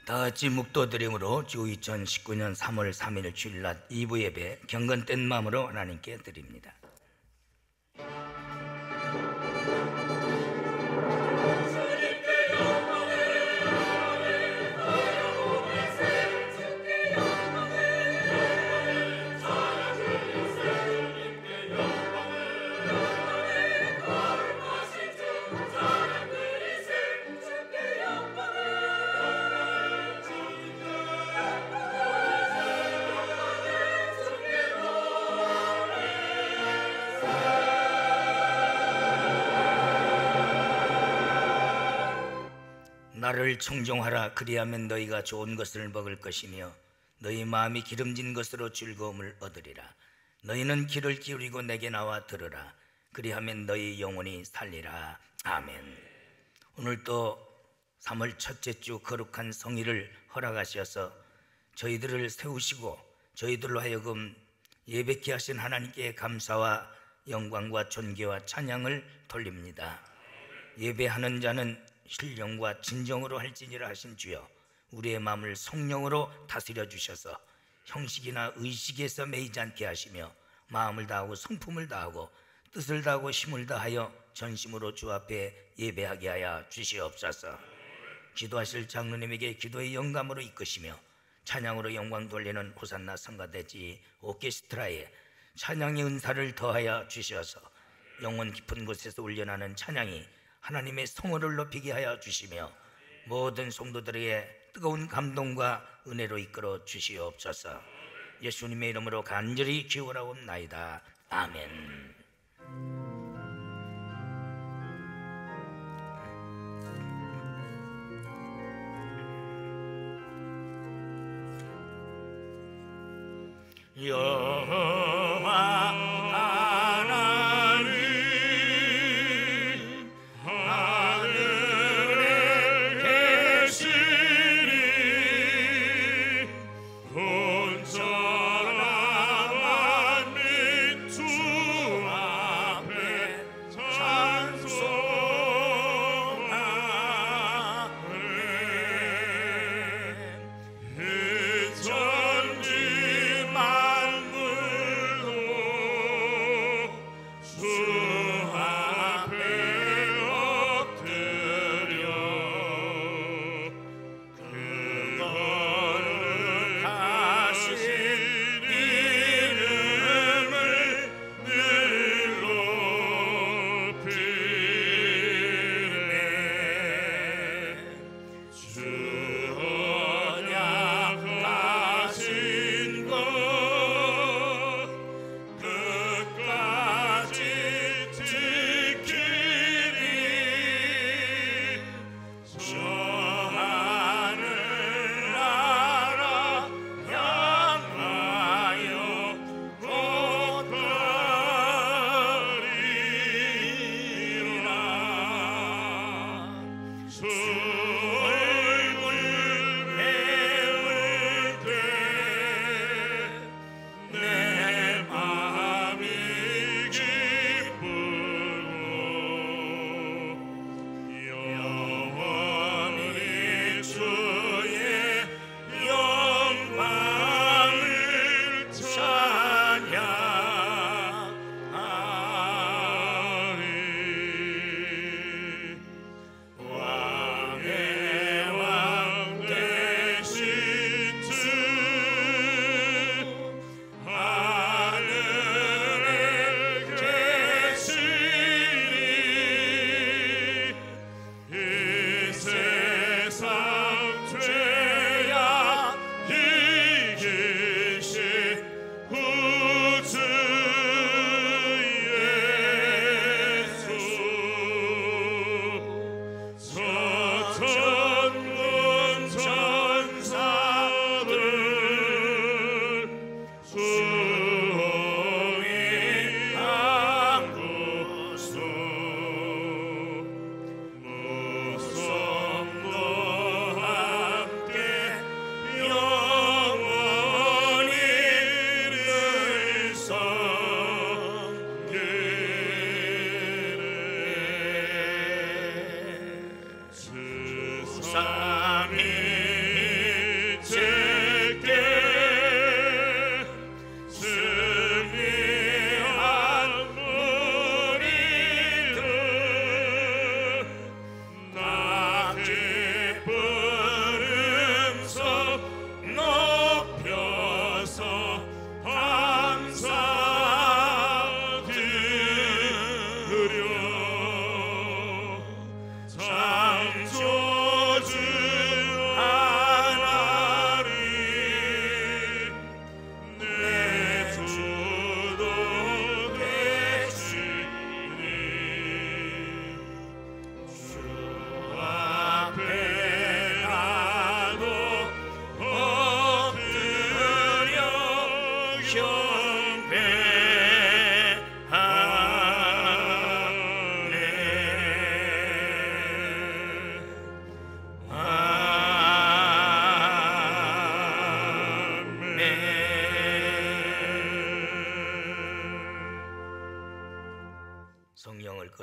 다같이 묵도드림으로 주 2019년 3월 3일 주일낮 2부 예배 경건된 마음으로 하나님께 드립니다. 나를 청종하라. 그리하면 너희가 좋은 것을 먹을 것이며 너희 마음이 기름진 것으로 즐거움을 얻으리라. 너희는 귀를 기울이고 내게 나와 들으라. 그리하면 너희 영혼이 살리라. 아멘. 오늘 또 3월 첫째 주 거룩한 성일을 허락하셔서 저희들을 세우시고 저희들로 하여금 예배케 하신 하나님께 감사와 영광과 존귀와 찬양을 돌립니다. 예배하는 자는 신령과 진정으로 할지니라 하신 주여, 우리의 마음을 성령으로 다스려 주셔서 형식이나 의식에서 매이지 않게 하시며 마음을 다하고 성품을 다하고 뜻을 다하고 힘을 다하여 전심으로 주 앞에 예배하게 하여 주시옵소서. 기도하실 장로님에게 기도의 영감으로 이끄시며 찬양으로 영광 돌리는 호산나 성가대지 오케스트라에 찬양의 은사를 더하여 주셔서 영혼 깊은 곳에서 울려나는 찬양이 하나님의 성호를 높이게 하여 주시며 모든 성도들에게 뜨거운 감동과 은혜로 이끌어 주시옵소서. 예수님의 이름으로 간절히 기원하옵나이다. 아멘. 여호와 삼위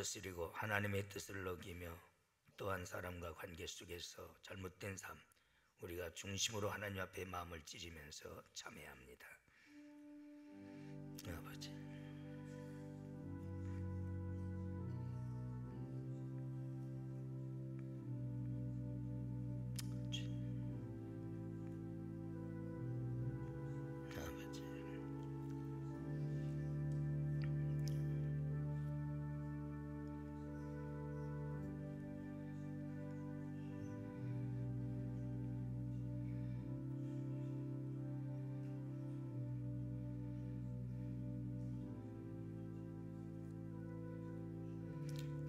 거스리고 하나님의 뜻을 어기며 또한 사람과 관계 속에서 잘못된 삶, 우리가 중심으로 하나님 앞에 마음을 찢으면서 참회합니다. 아버지,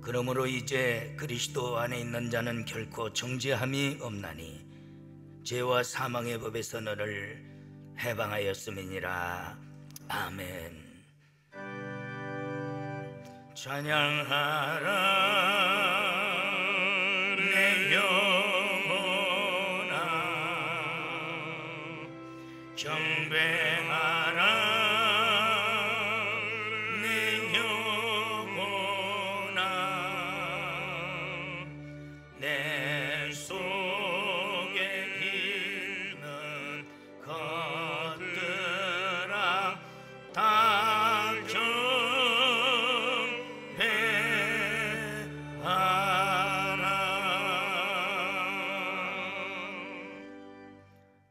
그러므로 이제 그리스도 안에 있는 자는 결코 정죄함이 없나니 죄와 사망의 법에서 너를 해방하였음이니라. 아멘. 찬양하라 내 영혼아, 경배하라 내 속에 있는 것들아 다 경배하라.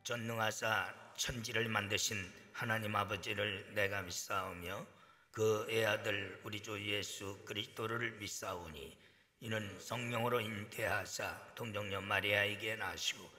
전능하사 천지를 만드신 하나님 아버지를 내가 믿사오며 그 애아들 우리 주 예수 그리스도를 믿사오니 이는 성령으로 잉태하사 동정녀 마리아에게 나시고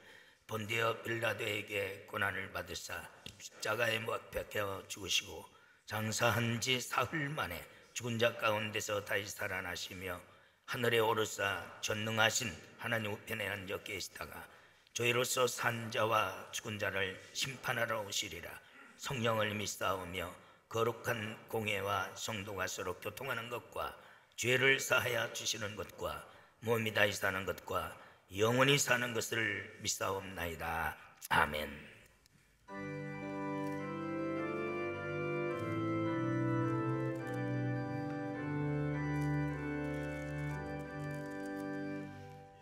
본디어 빌라도에게 고난을 받으사 십자가에 못 박혀 죽으시고 장사한 지 사흘 만에 죽은 자 가운데서 다시 살아나시며 하늘에 오르사 전능하신 하나님 우편에 앉아 계시다가 저희로서 산 자와 죽은 자를 심판하러 오시리라. 성령을 믿사오며 거룩한 공예와 성도가 서로 교통하는 것과 죄를 사하여 주시는 것과 몸이 다시 사는 것과 영원히 사는 것을 믿사옵나이다. 아멘.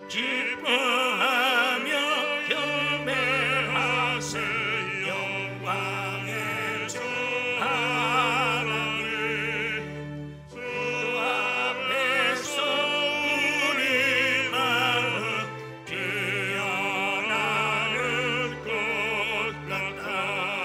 기뻐하며 경배하세 영광의 주 하나님, 주 앞에서 우리 마음 피어나는 꽃 같아.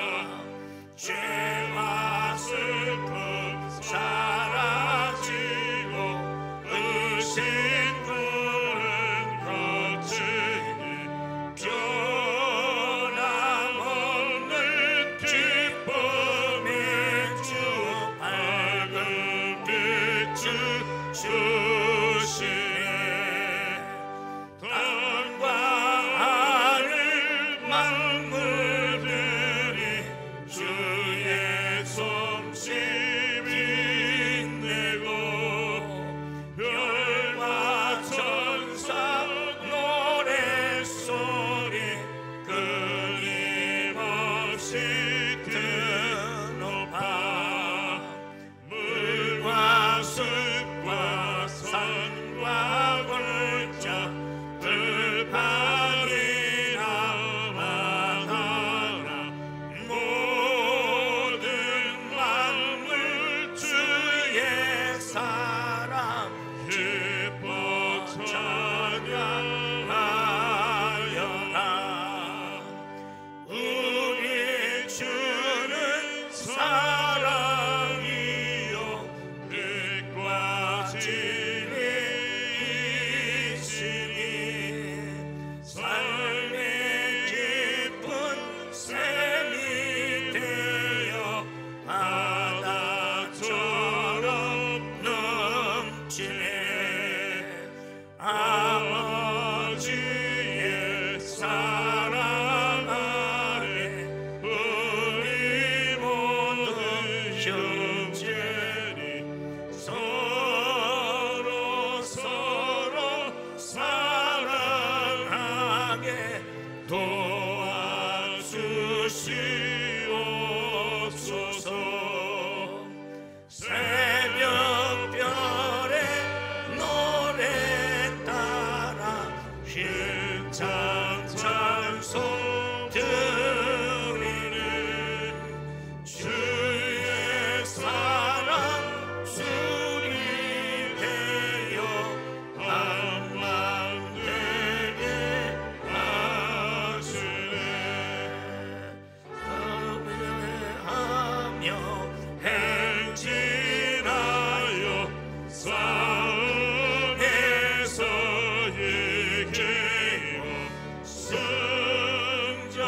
승전가를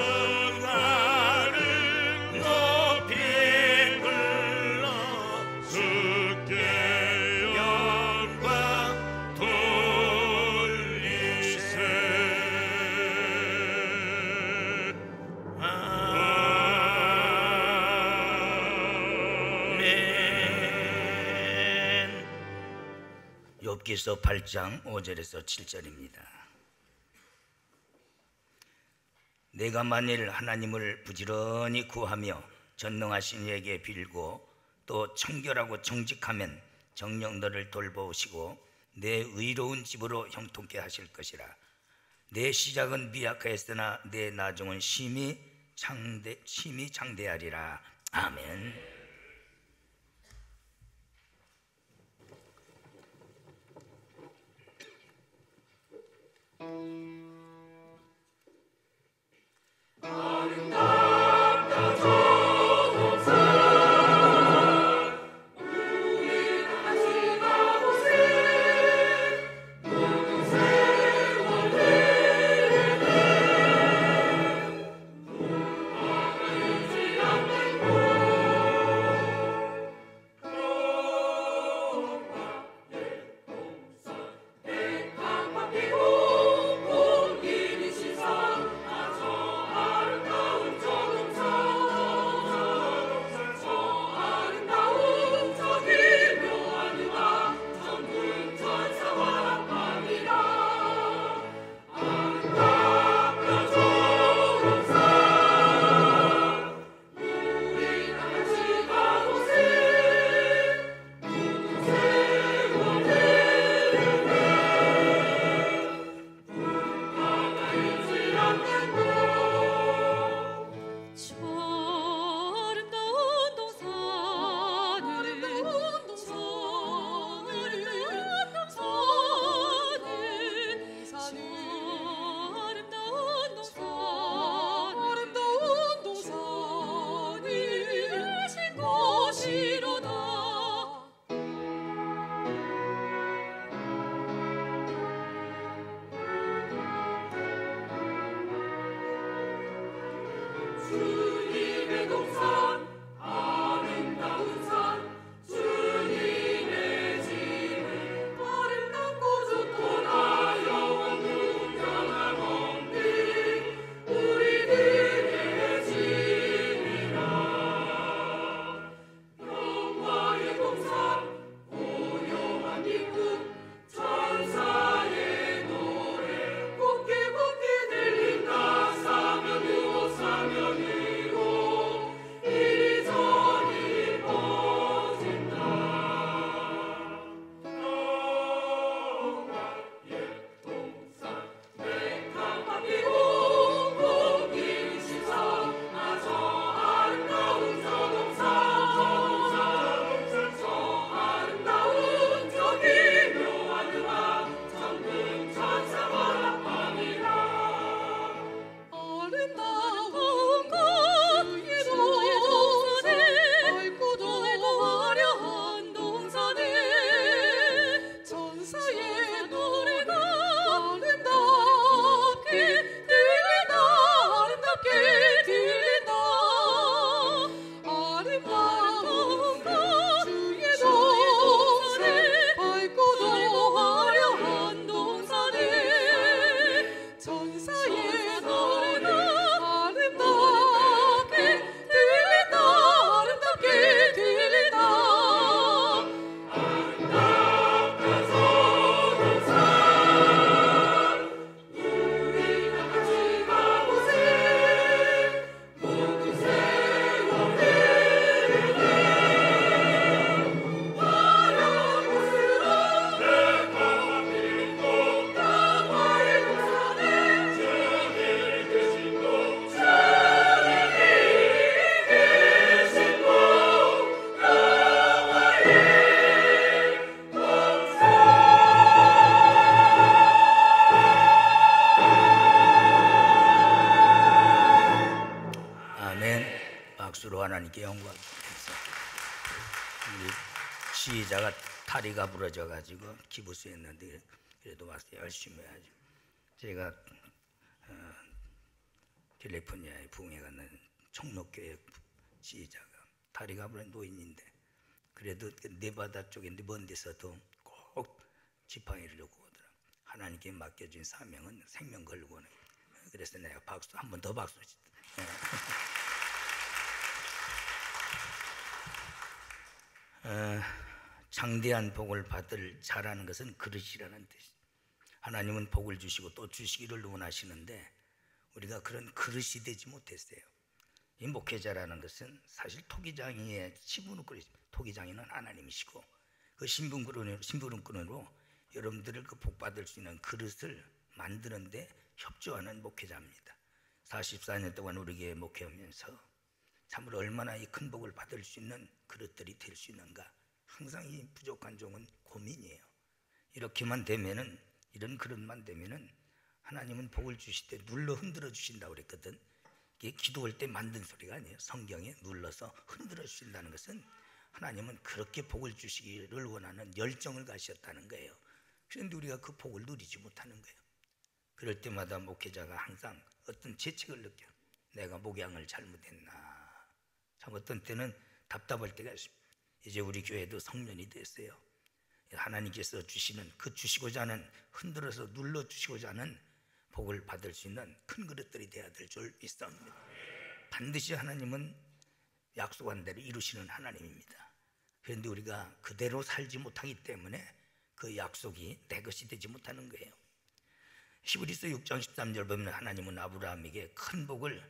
높이 불러 주께 영광 돌리세. 아멘. 욥기서 8장 5절에서 7절입니다. 내가 만일 하나님을 부지런히 구하며 전능하신 이에게 빌고 또 청결하고 정직하면 정녕 너를 돌보시고 내 의로운 집으로 형통케 하실 것이라. 내 시작은 미약하였으나 내 나중은 심히 장대하리라. 아멘. 박수로 하나님께 영광. 시자가 다리가 부러져 가지고 기부스했는데 그래도 와서 열심히 해야죠. 제가 캘리포니아에 부흥회 가는 총록교회 지휘자가 다리가 아프는 노인인데 그래도 네바다 쪽인데 먼 데서도 꼭 지팡이를 들고 오더라. 하나님께 맡겨진 사명은 생명 걸고는. 그래서 내가 박수 한 번 더 박수 치다. 장대한 복을 받을 자라는 것은 그릇이라는 뜻이. 하나님은 복을 주시고 또 주시기를 원하시는데 우리가 그런 그릇이 되지 못했어요. 이 목회자라는 것은 사실 토기장이의 신분을 그릇. 토기장이는 하나님이시고 그 신분권으로 여러분들을 그 복 받을 수 있는 그릇을 만드는데 협조하는 목회자입니다. 44년 동안 우리 교회 목회하면서 참으로 얼마나 이 큰 복을 받을 수 있는 그릇들이 될 수 있는가, 항상 이 부족한 종은 고민이에요. 이렇게만 되면은, 이런 그릇만 되면은 하나님은 복을 주실 때 눌러 흔들어 주신다고 그랬거든. 이게 기도할 때 만든 소리가 아니에요. 성경에 눌러서 흔들어 주신다는 것은 하나님은 그렇게 복을 주시기를 원하는 열정을 가셨다는 거예요. 그런데 우리가 그 복을 누리지 못하는 거예요. 그럴 때마다 목회자가 항상 어떤 죄책을 느껴. 내가 목양을 잘못했나. 참 어떤 때는 답답할 때가 있습니다. 이제 우리 교회도 성년이 됐어요. 하나님께서 주시는 그 주시고자 하는, 흔들어서 눌러 주시고자 하는 복을 받을 수 있는 큰 그릇들이 되어야 될 줄 믿습니다. 반드시 하나님은 약속한 대로 이루시는 하나님입니다. 그런데 우리가 그대로 살지 못하기 때문에 그 약속이 내 것이 되지 못하는 거예요. 히브리서 6장 13절 보면 하나님은 아브라함에게 큰 복을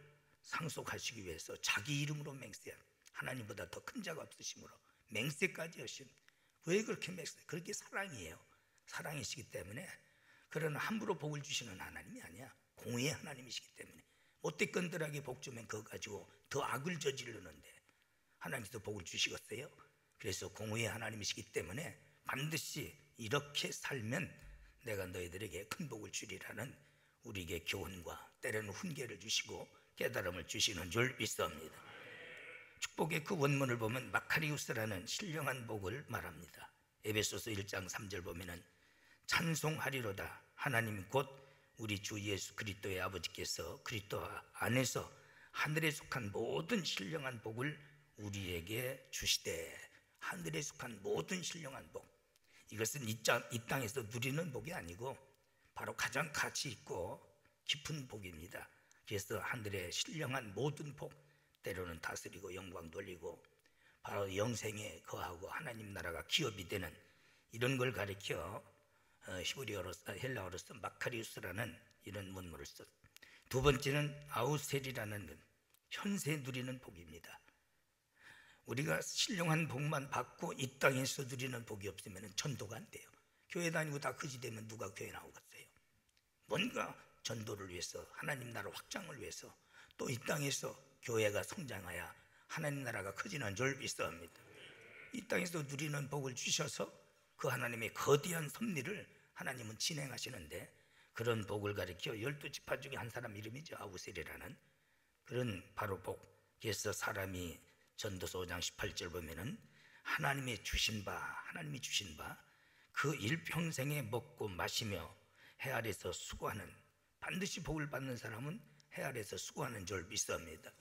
상속하시기 위해서 자기 이름으로 맹세, 하나님보다 더 큰 자가 없으심으로 맹세까지 하신. 왜 그렇게 맹세? 그렇게 사랑이에요. 사랑이시기 때문에. 그러나 함부로 복을 주시는 하나님이 아니야. 공의의 하나님이시기 때문에. 못되건들에게 복 주면 그거 가지고 더 악을 저지르는데 하나님께서 복을 주시겠어요? 그래서 공의의 하나님이시기 때문에 반드시 이렇게 살면 내가 너희들에게 큰 복을 주리라는 우리에게 교훈과 때로는 훈계를 주시고 깨달음을 주시는 줄 믿습니다. 축복의 그 원문을 보면 마카리우스라는 신령한 복을 말합니다. 에베소서 1장 3절 보면은 찬송하리로다 하나님 곧 우리 주 예수 그리스도의 아버지께서 그리스도 안에서 하늘에 속한 모든 신령한 복을 우리에게 주시되. 하늘에 속한 모든 신령한 복, 이것은 이 땅에서 누리는 복이 아니고 바로 가장 가치 있고 깊은 복입니다. 그래서 하늘의 신령한 모든 복, 때로는 다스리고 영광 돌리고 바로 영생에 거하고 하나님 나라가 기업이 되는 이런 걸 가리켜 헬라어로서 마카리우스라는 이런 문물을 썼. 두 번째는 아우셀이라는 현세 누리는 복입니다. 우리가 신령한 복만 받고 이 땅에서 누리는 복이 없으면 전도가 안 돼요. 교회 다니고 다 그지 되면 누가 교회 나오겠어요? 뭔가 전도를 위해서, 하나님 나라 확장을 위해서, 또 이 땅에서 교회가 성장하여 하나님 나라가 커지는 줄 믿습니다. 이 땅에서 누리는 복을 주셔서 그 하나님의 거대한 섭리를 하나님은 진행하시는데, 그런 복을 가리켜 12지파 중에 한 사람 이름이죠. 아우셀이라는 그런 바로 복. 그래서 사람이 전도서 5장 18절 보면은 하나님이 주신 바 그 일평생에 먹고 마시며 해 아래서 수고하는, 반드시 복을 받는 사람은 해 아래서 수고하는 줄 믿습니다.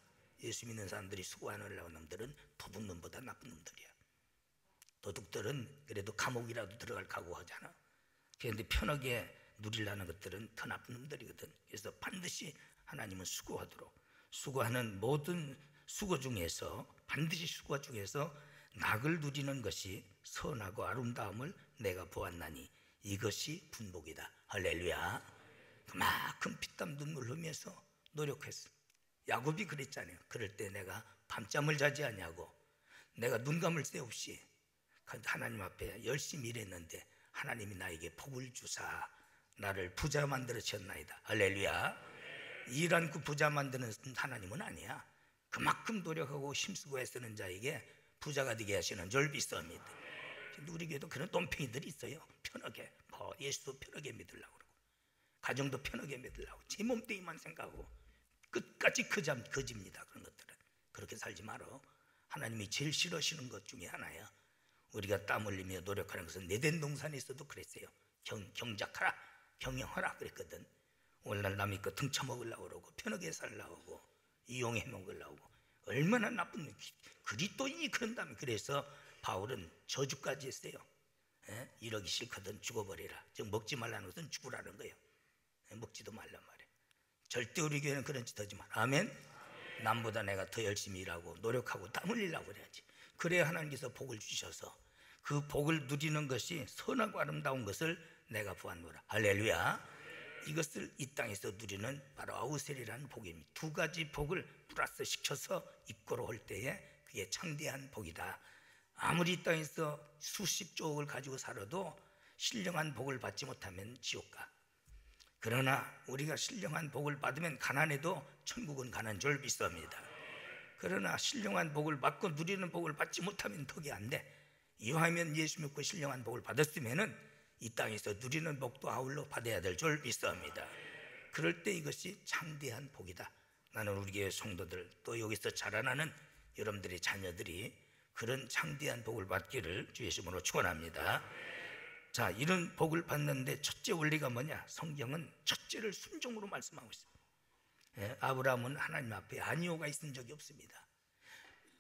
예수 믿는 사람들이 수고하는 놈들은 도둑놈보다 나쁜 놈들이야. 도둑들은 그래도 감옥이라도 들어갈 각오하잖아. 그런데 편하게 누리려는 것들은 더 나쁜 놈들이거든. 그래서 반드시 하나님은 수고하는 모든 수고 중에서, 반드시 수고 중에서 낙을 누리는 것이 선하고 아름다움을 내가 보았나니 이것이 분복이다. 할렐루야. 그만큼 피땀 눈물 흘리면서 노력했어. 야곱이 그랬잖아요. 그럴 때 내가 밤잠을 자지 않냐고, 내가 눈 감을 새 없이 하나님 앞에 열심히 일했는데 하나님이 나에게 복을 주사 나를 부자 만들어 주셨나이다. 할렐루야. 일한 그 부자 만드는 하나님은 아니야. 그만큼 노력하고 힘쓰고 애쓰는 자에게 부자가 되게 하시는 줄 믿습니다. 우리 교회도 그런 똥팽이들이 있어요. 편하게 예수도 편하게 믿으려고 그러고, 가정도 편하게 믿으려고, 제 몸뚱이만 생각하고 끝까지 거짓입니다. 그런 것들은 그렇게 살지 말어. 하나님이 제일 싫어하시는 것 중에 하나야. 우리가 땀 흘리며 노력하는 것은 내된 동산에서도 그랬어요. 경작하라, 경영하라 그랬거든. 오늘날 남의 거 등쳐먹으려고 그러고 편하게 살려고 이용해 먹으려고 얼마나 나쁜 그리스도인이 그런다면. 그래서 바울은 저주까지 했어요. 이러기 싫거든 죽어버리라. 즉 먹지 말라는 것은 죽으라는 거예요. 먹지도 말란 말이에요. 절대 우리 교회는 그런 짓 하지 마라. 아멘. 남보다 내가 더 열심히 일하고 노력하고 땀 흘리려고 그래야지. 그래야 하나님께서 복을 주셔서 그 복을 누리는 것이 선하고 아름다운 것을 내가 보았노라. 할렐루야. 이것을 이 땅에서 누리는 바로 아우셀이라는 복입니다. 두 가지 복을 플러스 시켜서 입고로 올 때에 그게 창대한 복이다. 아무리 이 땅에서 수십조 억을 가지고 살아도 신령한 복을 받지 못하면 지옥 가. 그러나 우리가 신령한 복을 받으면 가난해도 천국은 가는 줄 믿습니다. 그러나 신령한 복을 받고 누리는 복을 받지 못하면 덕이 안 돼. 이왕이면 예수 믿고 신령한 복을 받았으면은 이 땅에서 누리는 복도 아울러 받아야 될 줄 믿습니다. 그럴 때 이것이 창대한 복이다. 나는 우리 교회 성도들 또 여기서 자라나는 여러분들의 자녀들이 그런 창대한 복을 받기를 주 예수님으로 축원합니다. 자, 이런 복을 받는데 첫째 원리가 뭐냐? 성경은 첫째를 순종으로 말씀하고 있습니다. 아브라함은 하나님 앞에 아니오가 있은 적이 없습니다.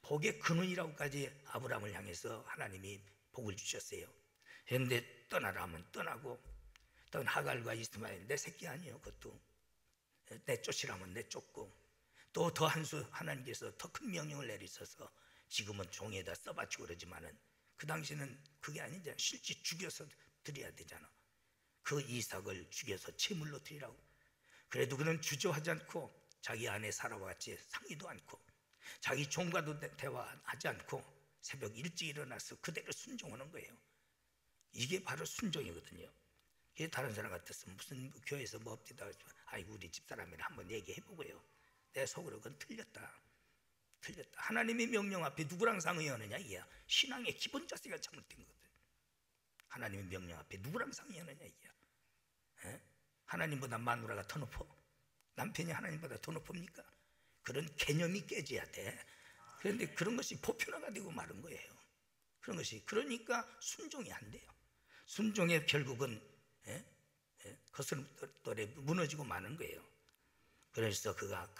복의 근원이라고까지 아브라함을 향해서 하나님이 복을 주셨어요. 그런데 떠나라 하면 떠나고, 또 하갈과 이스마엘 내 새끼 아니에요. 그것도 내쫓으라면 내쫓고, 또 더 한 수 하나님께서 더 큰 명령을 내리셔서 지금은 종에다 써바치고 그러지만은 그 당시는 그게 아니잖아. 실제 죽여서 드려야 되잖아. 그 이삭을 죽여서 제물로 드리라고. 그래도 그는 주저하지 않고 자기 아내 사라와 같이 상의도 않고 자기 종과도 대화하지 않고 새벽 일찍 일어나서 그대로 순종하는 거예요. 이게 바로 순종이거든요. 이게 다른 사람 같았으면 무슨 교회에서 뭐 없디다 아이고 우리 집사람이랑 한번 얘기해보고요. 내 속으로 그건 틀렸다. 하나님의 명령 앞에 누구랑 상의하느냐. 이게 신앙의 기본 자세가 잘못된 거거든. 하나님의 명령 앞에 누구랑 상의하느냐. 이게 하나님보다 마누라가 더 높아? 남편이 하나님보다 더 높습니까? 그런 개념이 깨져야 돼. 그런데 그런 것이 보편화가 되고 마른 거예요. 그런 것이. 그러니까 순종이 안 돼요. 순종의 결국은 거스름돌에 무너지고 마는 거예요. 그래서 그가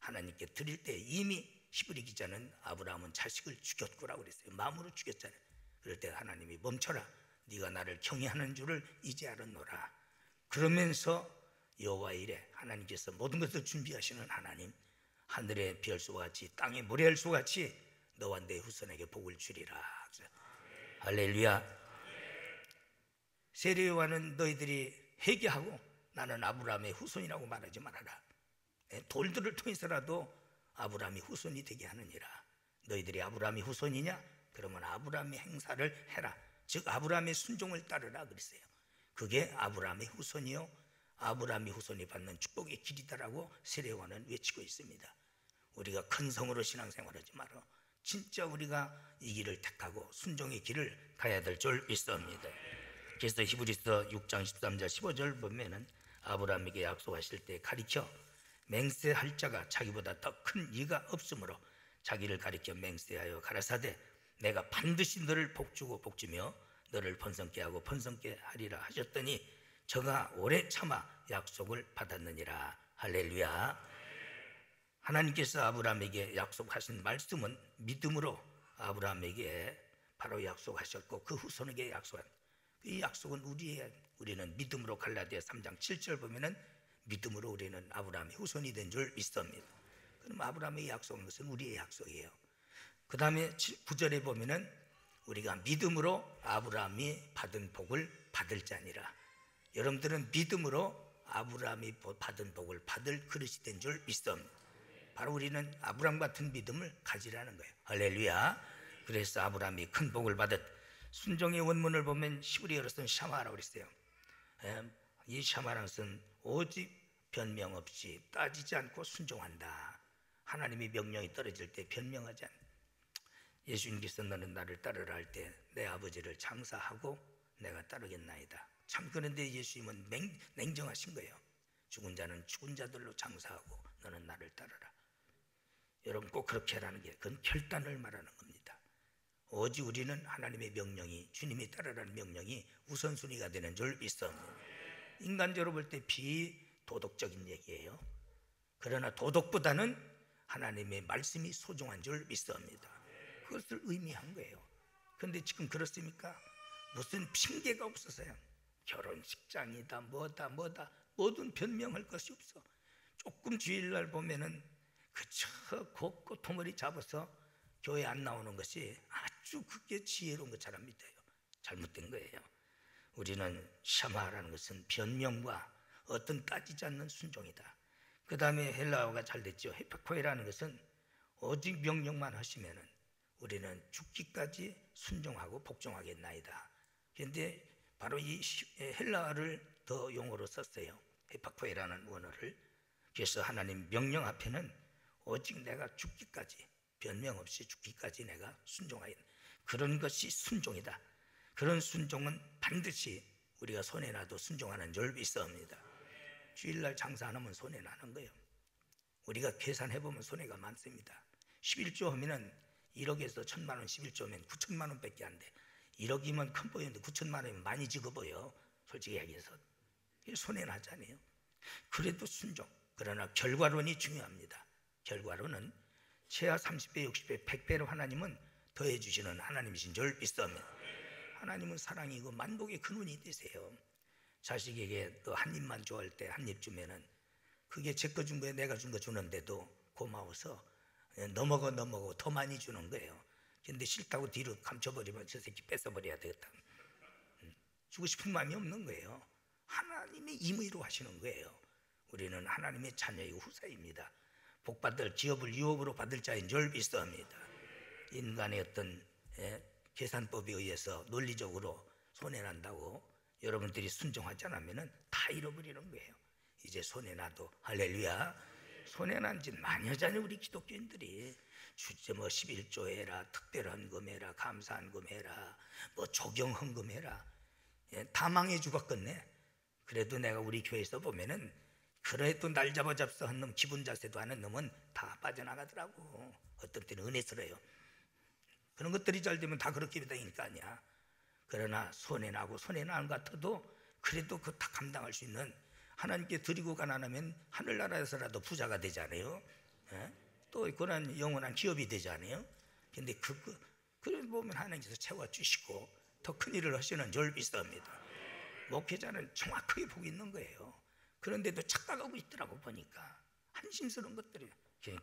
하나님께 드릴 때 이미 히브리 기자는 아브라함은 자식을 죽였구라고 그랬어요. 마음으로 죽였잖아요. 그럴 때 하나님이 멈춰라. 네가 나를 경외하는 줄을 이제 알았노라. 그러면서 여호와 이래 하나님께서 모든 것을 준비하시는 하나님, 하늘의 별수와 같이 땅의 모래알수와 같이 너와 내 후손에게 복을 주리라. 할렐루야. 세례 요한은 너희들이 회개하고 나는 아브라함의 후손이라고 말하지 말아라. 돌들을 통해서라도 아브라함이 후손이 되게 하느니라. 너희들이 아브라함이 후손이냐? 그러면 아브라함의 행사를 해라. 즉 아브라함의 순종을 따르라 그랬어요. 그게 아브라함의 후손이요 아브라함이 후손이 받는 축복의 길이다라고 세례 요한은 외치고 있습니다. 우리가 큰 성으로 신앙생활하지 말아. 진짜 우리가 이 길을 택하고 순종의 길을 가야 될 줄 믿습니다. 그래서 히브리서 6장 13절 15절 보면은 아브라함에게 약속하실 때 가리켜 맹세할 자가 자기보다 더 큰 이가 없으므로 자기를 가리켜 맹세하여 가라사대 내가 반드시 너를 복주고 복주며 너를 번성케 하고 번성케 하리라 하셨더니 저가 오래 참아 약속을 받았느니라. 할렐루야. 하나님께서 아브라함에게 약속하신 말씀은 믿음으로 아브라함에게 바로 약속하셨고 그 후손에게 약속한 이 약속은 우리는 믿음으로 갈라디아 3장 7절 보면은 믿음으로 우리는 아브라함의 후손이 된 줄 믿습니다. 그럼 아브라함의 약속한 것은 우리의 약속이에요. 그 다음에 9절에 보면은 우리가 믿음으로 아브라함이 받은 복을 받을 자니라. 여러분들은 믿음으로 아브라함이 받은 복을 받을 그릇이 된 줄 믿습니다. 바로 우리는 아브라함 같은 믿음을 가지라는 거예요. 할렐루야. 그래서 아브라함이 큰 복을 받았. 순종의 원문을 보면 히브리어로 쓴 샤마라고 그랬어요. 이 샤마라는 것은 오직 변명 없이 따지지 않고 순종한다. 하나님의 명령이 떨어질 때 변명하지 않는다. 예수님께서 너는 나를 따르라 할 때 내 아버지를 장사하고 내가 따르겠나이다. 참 그런데 예수님은 냉정하신 거예요. 죽은 자는 죽은 자들로 장사하고 너는 나를 따르라. 여러분 꼭 그렇게 하라는 게 그건 결단을 말하는 겁니다. 오직 우리는 하나님의 명령이 주님이 따르라는 명령이 우선순위가 되는 줄 믿습니다. 인간적으로 볼 때 도덕적인 얘기예요. 그러나 도덕보다는 하나님의 말씀이 소중한 줄 믿습니다. 그것을 의미한 거예요. 그런데 지금 그렇습니까? 무슨 핑계가 없어서요. 결혼식장이다 뭐다 뭐든 변명할 것이 없어. 조금 주일날 보면은 그저 고토머리 잡아서 교회 안 나오는 것이 아주 그게 지혜로운 것처럼 믿어요. 잘못된 거예요. 우리는 샤마라는 것은 변명과 어떤 따지지 않는 순종이다. 그 다음에 헬라어가 잘 됐죠. 헤파코이라는 것은 오직 명령만 하시면은 우리는 죽기까지 순종하고 복종하겠나이다. 그런데 바로 이 헬라어를 더 용어로 썼어요. 헤파코이라는 원어를. 그래서 하나님 명령 앞에는 오직 내가 죽기까지, 변명 없이 죽기까지 내가 순종하겠다. 그런 것이 순종이다. 그런 순종은 반드시 우리가 손해나도 순종하는 줄 믿습니다. 주일날 장사 안 하면 손해나는 거예요. 우리가 계산해보면 손해가 많습니다. 11조 하면은 1억에서 1,000만 원 11조 하면 9천만 원밖에 안 돼. 1억이면 큰 보이는데 9천만 원이면 많이 적어 보여. 솔직히 얘기해서 손해나잖아요. 그래도 순종. 그러나 결과론이 중요합니다. 결과론은 최하 30배, 60배, 100배로 하나님은 더해 주시는 하나님이신 줄 믿습니다. 하나님은 사랑이고 만복의 근원이 되세요. 자식에게 또 한 입만 좋아할 때 한 입 주면은 그게 제 거 준 거에 내가 준 거 주는데도 고마워서 넘어가 더 많이 주는 거예요. 근데 싫다고 뒤로 감춰버리면 저 새끼 뺏어버려야 되겠다. 주고 싶은 마음이 없는 거예요. 하나님의 임의로 하시는 거예요. 우리는 하나님의 자녀이고 후사입니다. 복받을 기업을 유업으로 받을 자인 줄 믿습니다. 인간의 어떤 계산법에 의해서 논리적으로 손해난다고 여러분들이 순종하지 않으면 다 잃어버리는 거예요. 이제 손해나도 할렐루야. 손해난 짓 많이 하잖아요. 우리 기독교인들이 주제 뭐 11조 해라, 특별헌금 해라, 감사헌금 해라, 뭐 조경헌금 해라. 다 망해 죽었겠네. 그래도 내가 우리 교회에서 보면은 그래도 날 잡아잡서 한 놈, 기분 자세도 하는 놈은 다 빠져나가더라고. 어떤 때는 은혜스러워요. 그런 것들이 잘 되면 다 그렇게 되니까 아니야. 그러나 손해나고 손해나는 것 같아도 그래도 그 다 감당할 수 있는, 하나님께 드리고 가난하면 하늘나라에서라도 부자가 되잖아요. 또 그런 영원한 기업이 되잖아요. 근데 그걸 보면 하나님께서 채워주시고 더 큰 일을 하시는 줄 믿습니다. 목회자는 정확하게 보고 있는 거예요. 그런데도 착각하고 있더라고. 보니까 한심스러운 것들이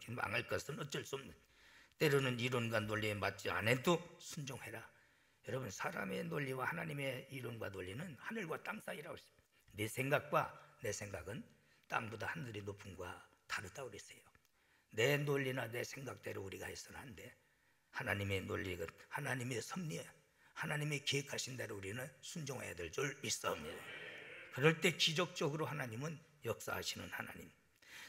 망할 것은 어쩔 수 없는, 때로는 이론과 논리에 맞지 않아도 순종해라. 여러분, 사람의 논리와 하나님의 이론과 논리는 하늘과 땅 사이라고 했습니다. 내 생각과 내 생각은 땅보다 하늘이 높음과 다르다고 그랬어요. 내 논리나 내 생각대로 우리가 해서는 안 돼. 하나님의 논리는 하나님의 섭리, 하나님의 계획하신 대로 우리는 순종해야 될 줄 믿습니다. 그럴 때 기적적으로 하나님은 역사하시는 하나님.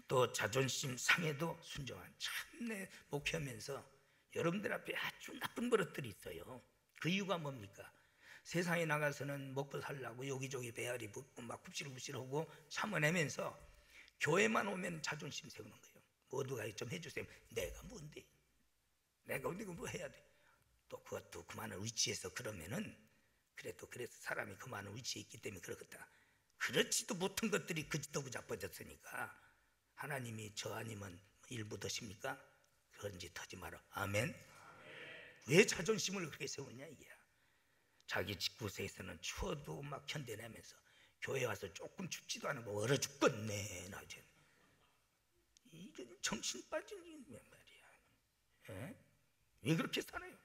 또 자존심 상해도 순종한, 참내 목회하면서 여러분들 앞에 아주 나쁜 버릇들이 있어요. 그 이유가 뭡니까? 세상에 나가서는 먹고 살라고 여기저기 배앓이 붙고 막 굽실굽실하고 참아내면서 교회만 오면 자존심 세우는 거예요. 모두가 좀 해주세요. 내가 뭔데? 내가 뭐 해야 돼? 또 그것도 그만한 위치에서 그러면은, 그래서 사람이 그만한 위치에 있기 때문에 그렇겠다. 그렇지도 못한 것들이 그지도 자빠졌으니까 하나님이 저 아니면 일부 더십니까? 그런 짓 하지 마라. 아멘. 왜 자존심을 그렇게 세우냐 이게야. 자기 집구석에서는 추워도 막 견뎌내면서 교회 와서 조금 춥지도 않고 얼어 죽겠네. 나중에 이런 정신 빠진 게 말이야. 왜 그렇게 살아요?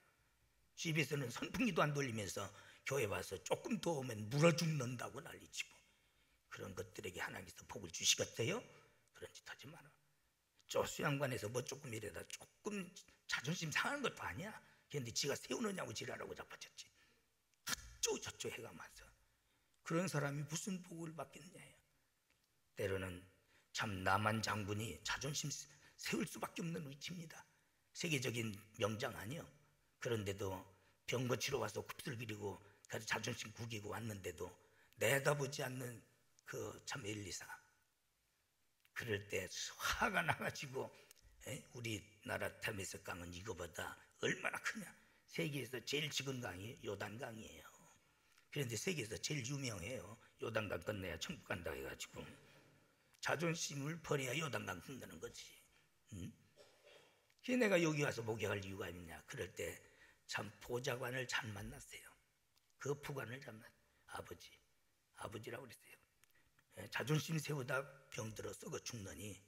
집에서는 선풍기도 안 돌리면서 교회 와서 조금 더우면 물어 죽는다고 난리치고, 그런 것들에게 하나님께서 복을 주시겠어요? 그런 짓 하지 마라. 수양관에서 뭐 조금 이래다 조금 자존심 상하는 것도 아니야. 그런데 지가 세우느냐고 지랄하고 자빠졌지. 저쪽 해가 맞서. 그런 사람이 무슨 복을 받겠냐. 때로는 참 남한 장군이 자존심 세울 수밖에 없는 위치입니다. 세계적인 명장 아니요. 그런데도 병 고치러 와서 굽슬기리고 자존심 구기고 왔는데도 내다보지 않는 그 참 엘리사. 그럴 때 화가 나가지고, 우리나라 타메스 강은 이거보다 얼마나 크냐. 세계에서 제일 작은 강이 요단강이에요. 그런데 세계에서 제일 유명해요. 요단강 건너야 천국 간다 해가지고 자존심을 버려야 요단강 건너는 거지. 응? 그게 내가 여기 와서 목욕할 이유가 있냐? 그럴 때 참 보좌관을 잘 만났어요. 그 부관을 잘 아버지라고 그랬어요. 자존심 세우다 병들어 썩어 죽느니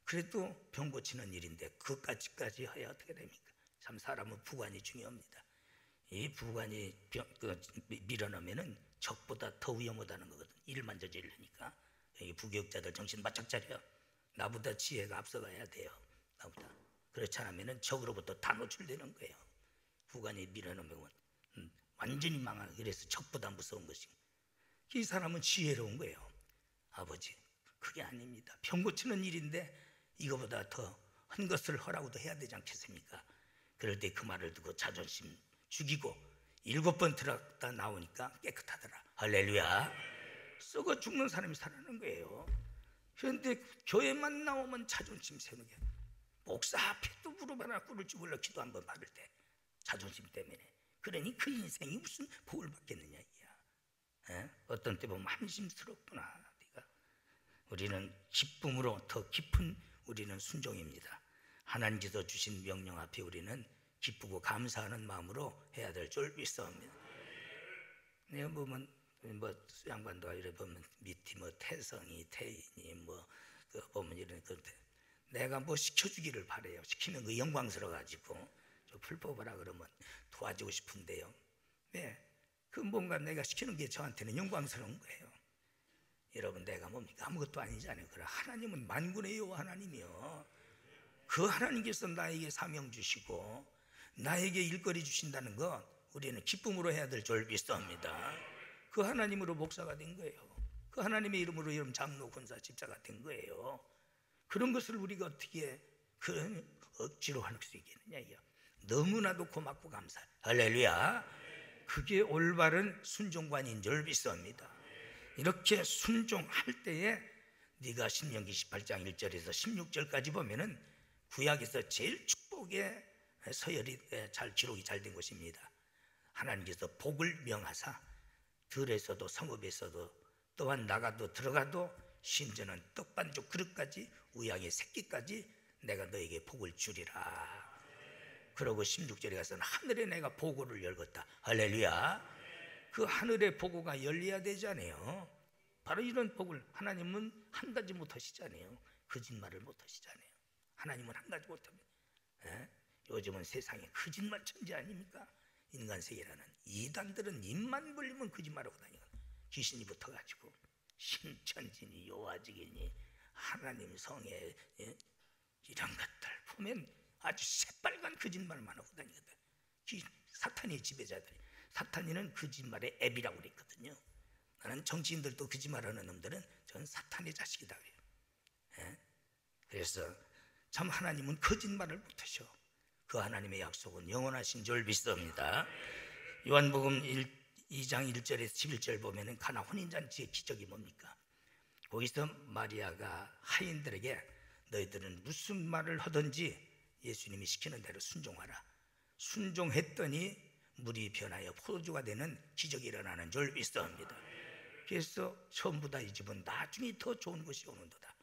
그래도 병 고치는 일인데 그까지까지 해야 어떻게 됩니까? 참 사람은 부관이 중요합니다. 이 부관이 밀어넣으면은 적보다 더 위험하다는 거거든. 일만 저지르니까. 이 부교육자들 정신 바짝 차려. 나보다 지혜가 앞서가야 돼요. 나보다. 그렇지 않으면은 적으로부터 다 노출되는 거예요. 부관이 밀어넣으면 완전히 망하게. 그래서 적보다 무서운 것이고. 이 사람은 지혜로운 거예요. 아버지, 그게 아닙니다. 병 고치는 일인데 이거보다 더 한 것을 하라고도 해야 되지 않겠습니까? 그럴 때 그 말을 듣고 자존심 죽이고 7번 들어갔다 나오니까 깨끗하더라. 할렐루야. 썩어 죽는 사람이 살아나는 거예요. 그런데 교회만 나오면 자존심 세우는 게, 목사 앞에도 무릎 하나 꿇을 줄 몰라. 기도 한번 받을 때 자존심 때문에. 그러니 그 인생이 무슨 복을 받겠느냐 이야. 어떤 때 보면 한심스럽구나. 네가. 우리는 기쁨으로 더 깊은 우리는 순종입니다. 하나님께서 주신 명령 앞에 우리는 기쁘고 감사하는 마음으로 해야 될 줄 믿습니다. 내가 보면 수양관도 이래 보면 밑이 태성이 태인이 보면 이런 건데 내가 시켜주기를 바래요. 시키는 거 영광스러워 가지고 불법하라 그러면 도와주고 싶은데요. 네, 그 뭔가 내가 시키는 게 저한테는 영광스러운 거예요. 여러분, 내가 뭡니까? 아무것도 아니잖아요. 그래, 하나님은 만군의 여호와 하나님이요. 그 하나님께서 나에게 사명 주시고 나에게 일거리 주신다는 것 우리는 기쁨으로 해야 될 줄 믿습니다. 그 하나님으로 목사가 된 거예요. 그 하나님의 이름으로 여러분 장로 권사 집사가 된 거예요. 그런 것을 우리가 어떻게 그런 억지로 할 수 있겠느냐. 너무나도 고맙고 감사. 할렐루야. 그게 올바른 순종관인 줄 믿습니다. 이렇게 순종할 때에 네가 신명기 18장 1절에서 16절까지 보면은 구약에서 제일 축복의 서열이 잘 기록이 잘 된 것입니다. 하나님께서 복을 명하사 들에서도 성읍에서도 또한 나가도 들어가도 심지어는 떡반죽 그릇까지 우양의 새끼까지 내가 너에게 복을 주리라. 그러고 16절에 가서는 하늘에 내가 보고를 열겠다. 할렐루야. 그 하늘의 보고가 열려야 되잖아요. 바로 이런 복을 하나님은 한 가지 못 하시잖아요. 거짓말을 못 하시잖아요. 하나님은 한 가지 못합니다. 요즘은 세상에 거짓말 천지 아닙니까? 인간 세계라는 이단들은 입만 벌리면 거짓말하고 다니고 귀신이 붙어가지고 신천지니 요아지기니 하나님 성에 이런 것들 보면 아주 새빨간 거짓말만 하고 다니거든. 사탄의 지배자들이. 사탄이는 거짓말의 앱이라고 그랬거든요. 나는 정치인들도 거짓말하는 놈들은 전 사탄의 자식이다 그래요. 그래서 참 하나님은 거짓말을 못하셔. 그 하나님의 약속은 영원하신 줄 믿습니다. 요한복음 2장 1절에서 11절 보면은 가나 혼인잔치의 기적이 뭡니까? 거기서 마리아가 하인들에게 너희들은 무슨 말을 하든지 예수님이 시키는 대로 순종하라. 순종했더니 물이 변하여 포도주가 되는 기적이 일어나는 줄 믿습니다. 그래서 처음보다 이 집은 나중에 더 좋은 것이 오는도다.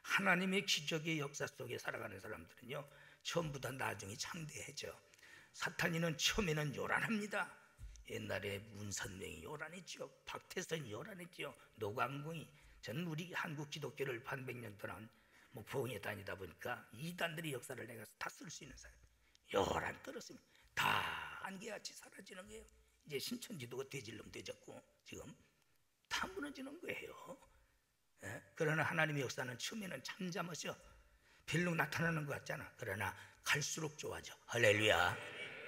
하나님의 기적의 역사 속에 살아가는 사람들은요, 처음보다 나중에 창대해져. 사탄이는 처음에는 요란합니다. 옛날에 문선명이 요란했죠. 박태선이 요란했죠. 노광공이. 저는 우리 한국 기독교를 반백년 동안 목포에 다니다 보니까 이단들의 역사를 내가 다 쓸 수 있는 사람. 요란 떨었습니다. 다 안개같이 사라지는 거예요. 이제 신천지도 돼질놈 되졌고 지금 다 무너지는 거예요. 그러나 하나님의 역사는 처음에는 잠잠하셔. 별로 나타나는 것 같잖아. 그러나 갈수록 좋아져. 할렐루야.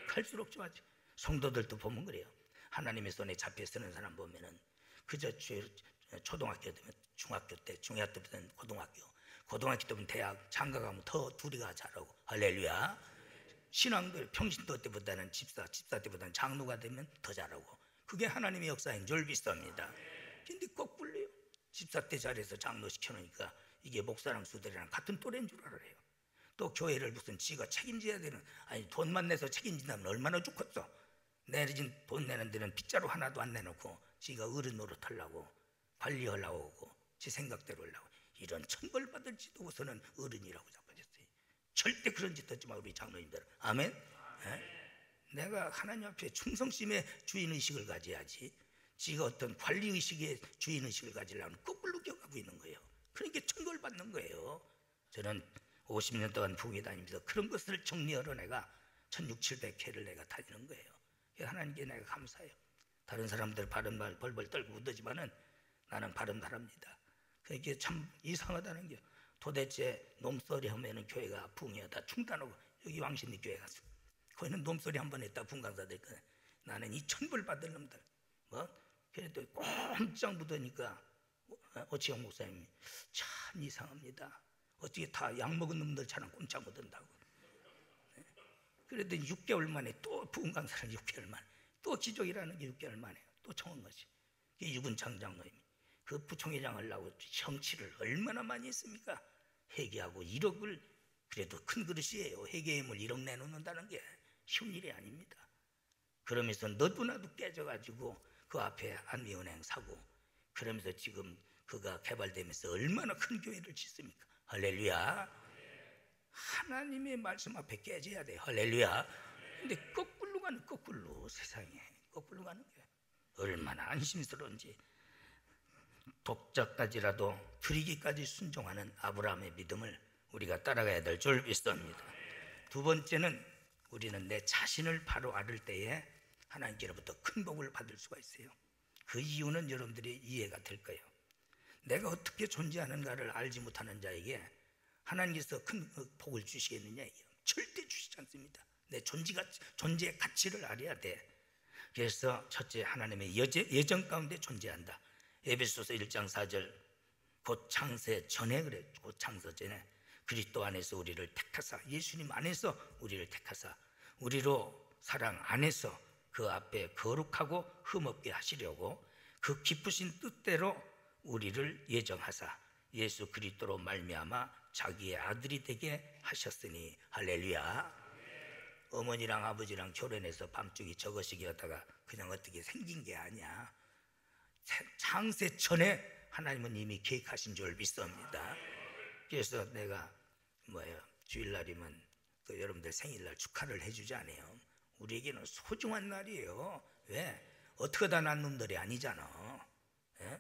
갈수록 좋아져. 성도들도 보면 그래요. 하나님의 손에 잡혀 쓰는 사람 보면은 그저 초등학교 때면 중학교 때, 중학교 때면 고등학교 때면 대학, 장가 가면 더 둘이가 잘하고. 할렐루야. 신앙들 평신도 때보다는 집사 때보다는 장로가 되면 더 잘하고. 그게 하나님의 역사인 줄 믿습니다. 근데 거꾸로요. 집사 때 잘해서 장로 시켜놓으니까 이게 목사랑 수들이랑 같은 또래인 줄 알아요. 또 교회를 무슨 지가 책임져야 되는, 아니 돈만 내서 책임진다면 얼마나 좋겠어. 내진 돈 내는 데는 빗자루 하나도 안 내놓고 지가 어른 노릇하려고 관리하려고 하고 지 생각대로 하려고. 이런 천벌 받을지도 우선은 어른이라고 자빠졌어요. 절대 그런 짓 하지 마, 우리 장로님들. 아멘. 내가 하나님 앞에 충성심의 주인의식을 가져야지, 지가 어떤 관리의식의 주인의식을 가지려면 거꾸로 껴가고 있는 거예요. 그러니까 천벌 받는 거예요. 저는 50년 동안 부흥회 다니면서 그런 것을 정리하러 내가 1600-700회를 내가 다니는 거예요. 하나님께 내가 감사해요. 다른 사람들 바른 말 벌벌 떨고 웃더지만은 나는 바른 말합니다. 그게 참 이상하다는 게, 도대체 놈소리 하면은 교회가 부흥회하다 중단하고 여기 왕신리 교회 갔어. 거기는 놈소리 한 번 했다 분강사들. 나는 이 천벌 받을 놈들 뭐 그래도 꼼짝 못하니까 오치영 목사님이 참 이상합니다. 어떻게 다 약 먹은 놈들처럼 꼼짝 못한다고. 그래도 6개월 만에 또 부흥 강사를 6개월 만에 또 기적이라는 게 6개월 만에 또 청한 것이. 유근창 장로님이 그 부총회장 하려고 형치를 얼마나 많이 했습니까? 회계하고 1억을, 그래도 큰 그릇이에요. 회계임을 1억 내놓는다는 게 쉬운 일이 아닙니다. 그러면서 너도나도 깨져가지고 그 앞에 안미은행 사고, 그러면서 지금 그가 개발되면서 얼마나 큰 교회를 짓습니까? 할렐루야. 하나님의 말씀 앞에 깨져야 돼. 할렐루야. 근데 거꾸로 가는, 거꾸로, 세상에 거꾸로 가는 게 얼마나 안심스러운지. 독자까지라도 드리기까지 순종하는 아브라함의 믿음을 우리가 따라가야 될 줄 믿습니다. 두 번째는, 우리는 내 자신을 바로 알을 때에 하나님께로부터 큰 복을 받을 수가 있어요. 그 이유는 여러분들이 이해가 될 거예요. 내가 어떻게 존재하는가를 알지 못하는 자에게 하나님께서 큰 복을 주시겠느냐? 절대 주시지 않습니다. 내 존재의 가치를 알아야 돼. 그래서 첫째, 하나님의 예정 가운데 존재한다. 에베소서 1장 4절, 곧 창세 전에, 그래, 곧 창세 전에 그리스도 안에서 우리를 택하사, 예수님 안에서 우리를 택하사 우리로 사랑 안에서 그 앞에 거룩하고 흠없게 하시려고 그 기쁘신 뜻대로 우리를 예정하사 예수 그리스도로 말미암아 자기의 아들이 되게 하셨으니. 할렐루야. 어머니랑 아버지랑 결혼해서 밤중에 저거시기 하다가 그냥 어떻게 생긴 게 아니야. 창세 전에 하나님은 이미 계획하신 줄 믿습니다. 그래서 내가 주일날이면 그 여러분들 생일날 축하를 해주잖아요. 우리에게는 소중한 날이에요. 왜? 어떻게 다 난 놈들이 아니잖아.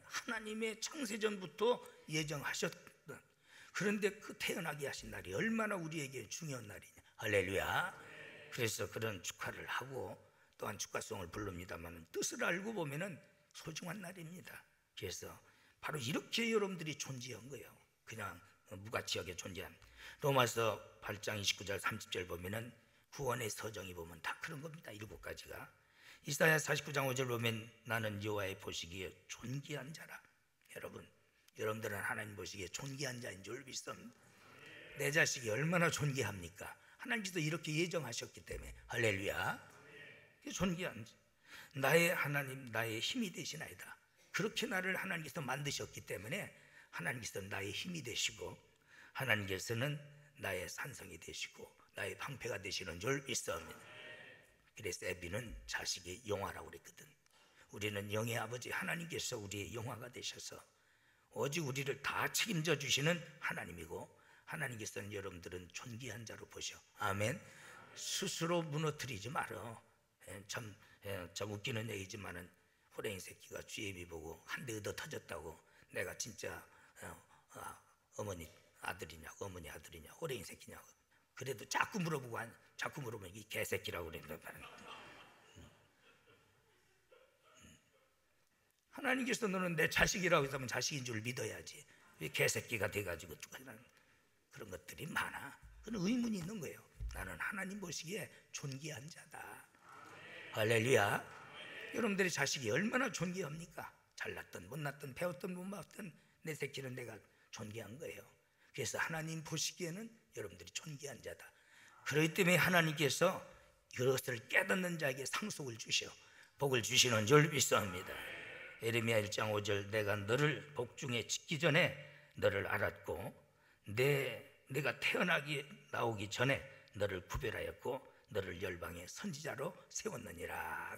하나님의 창세전부터 예정하셨던, 그런데 그 태어나게 하신 날이 얼마나 우리에게 중요한 날이냐. 할렐루야. 그래서 그런 축하를 하고 또한 축하송을 부릅니다만 뜻을 알고 보면은 소중한 날입니다. 그래서 바로 이렇게 여러분들이 존재한 거예요. 그냥 무가치하게 존재한. 로마서 8장 29절 30절 보면은 구원의 서정이 보면 다 그런 겁니다. 7가지가. 이사야 49장 5절 보면 나는 여호와의 보시기에 존귀한 자라. 여러분들은 하나님 보시기에 존귀한 자인 줄 믿습니다. 내 자식이 얼마나 존귀합니까? 하나님께서 이렇게 예정하셨기 때문에. 할렐루야. 존귀한 자. 나의 하나님, 나의 힘이 되시나이다. 그렇게 나를 하나님께서 만드셨기 때문에 하나님께서 나의 힘이 되시고 하나님께서는 나의 산성이 되시고 나의 방패가 되시는 줄 믿습니다. 그래서 에비는 자식의 영화라고 그랬거든. 우리는 영의 아버지 하나님께서 우리의 영화가 되셔서 오직 우리를 다 책임져 주시는 하나님이고, 하나님께서는 여러분들은 존귀한 자로 보셔. 아멘. 스스로 무너뜨리지 말어. 참 웃기는 얘기지만은 호랭이 새끼가 주예비 보고 한 대 얻어 터졌다고 내가 진짜 어머니 아들이냐고, 어머니 아들이냐, 호랭이 새끼냐고. 그래도 자꾸 물어보면 이 개새끼라고 그랬단 말이야. 하나님께서 너는 내 자식이라고 했으면 자식인 줄 믿어야지. 왜 개새끼가 돼가지고 그런 것들이 많아. 그런 의문이 있는 거예요. 나는 하나님 보시기에 존귀한 자다. 할렐루야. 여러분들의 자식이 얼마나 존귀합니까? 잘났든 못났든 배웠든 못 배웠든 내 새끼는 내가 존귀한 거예요. 그래서 하나님 보시기에는 여러분들이 존귀한 자다. 그렇기 때문에 하나님께서 그것을 깨닫는 자에게 상속을 주셔 복을 주시는 줄 믿습니다. 예레미야 1장 5절, 내가 너를 복중에 짓기 전에 너를 알았고 내가 나오기 전에 너를 구별하였고 너를 열방의 선지자로 세웠느니라.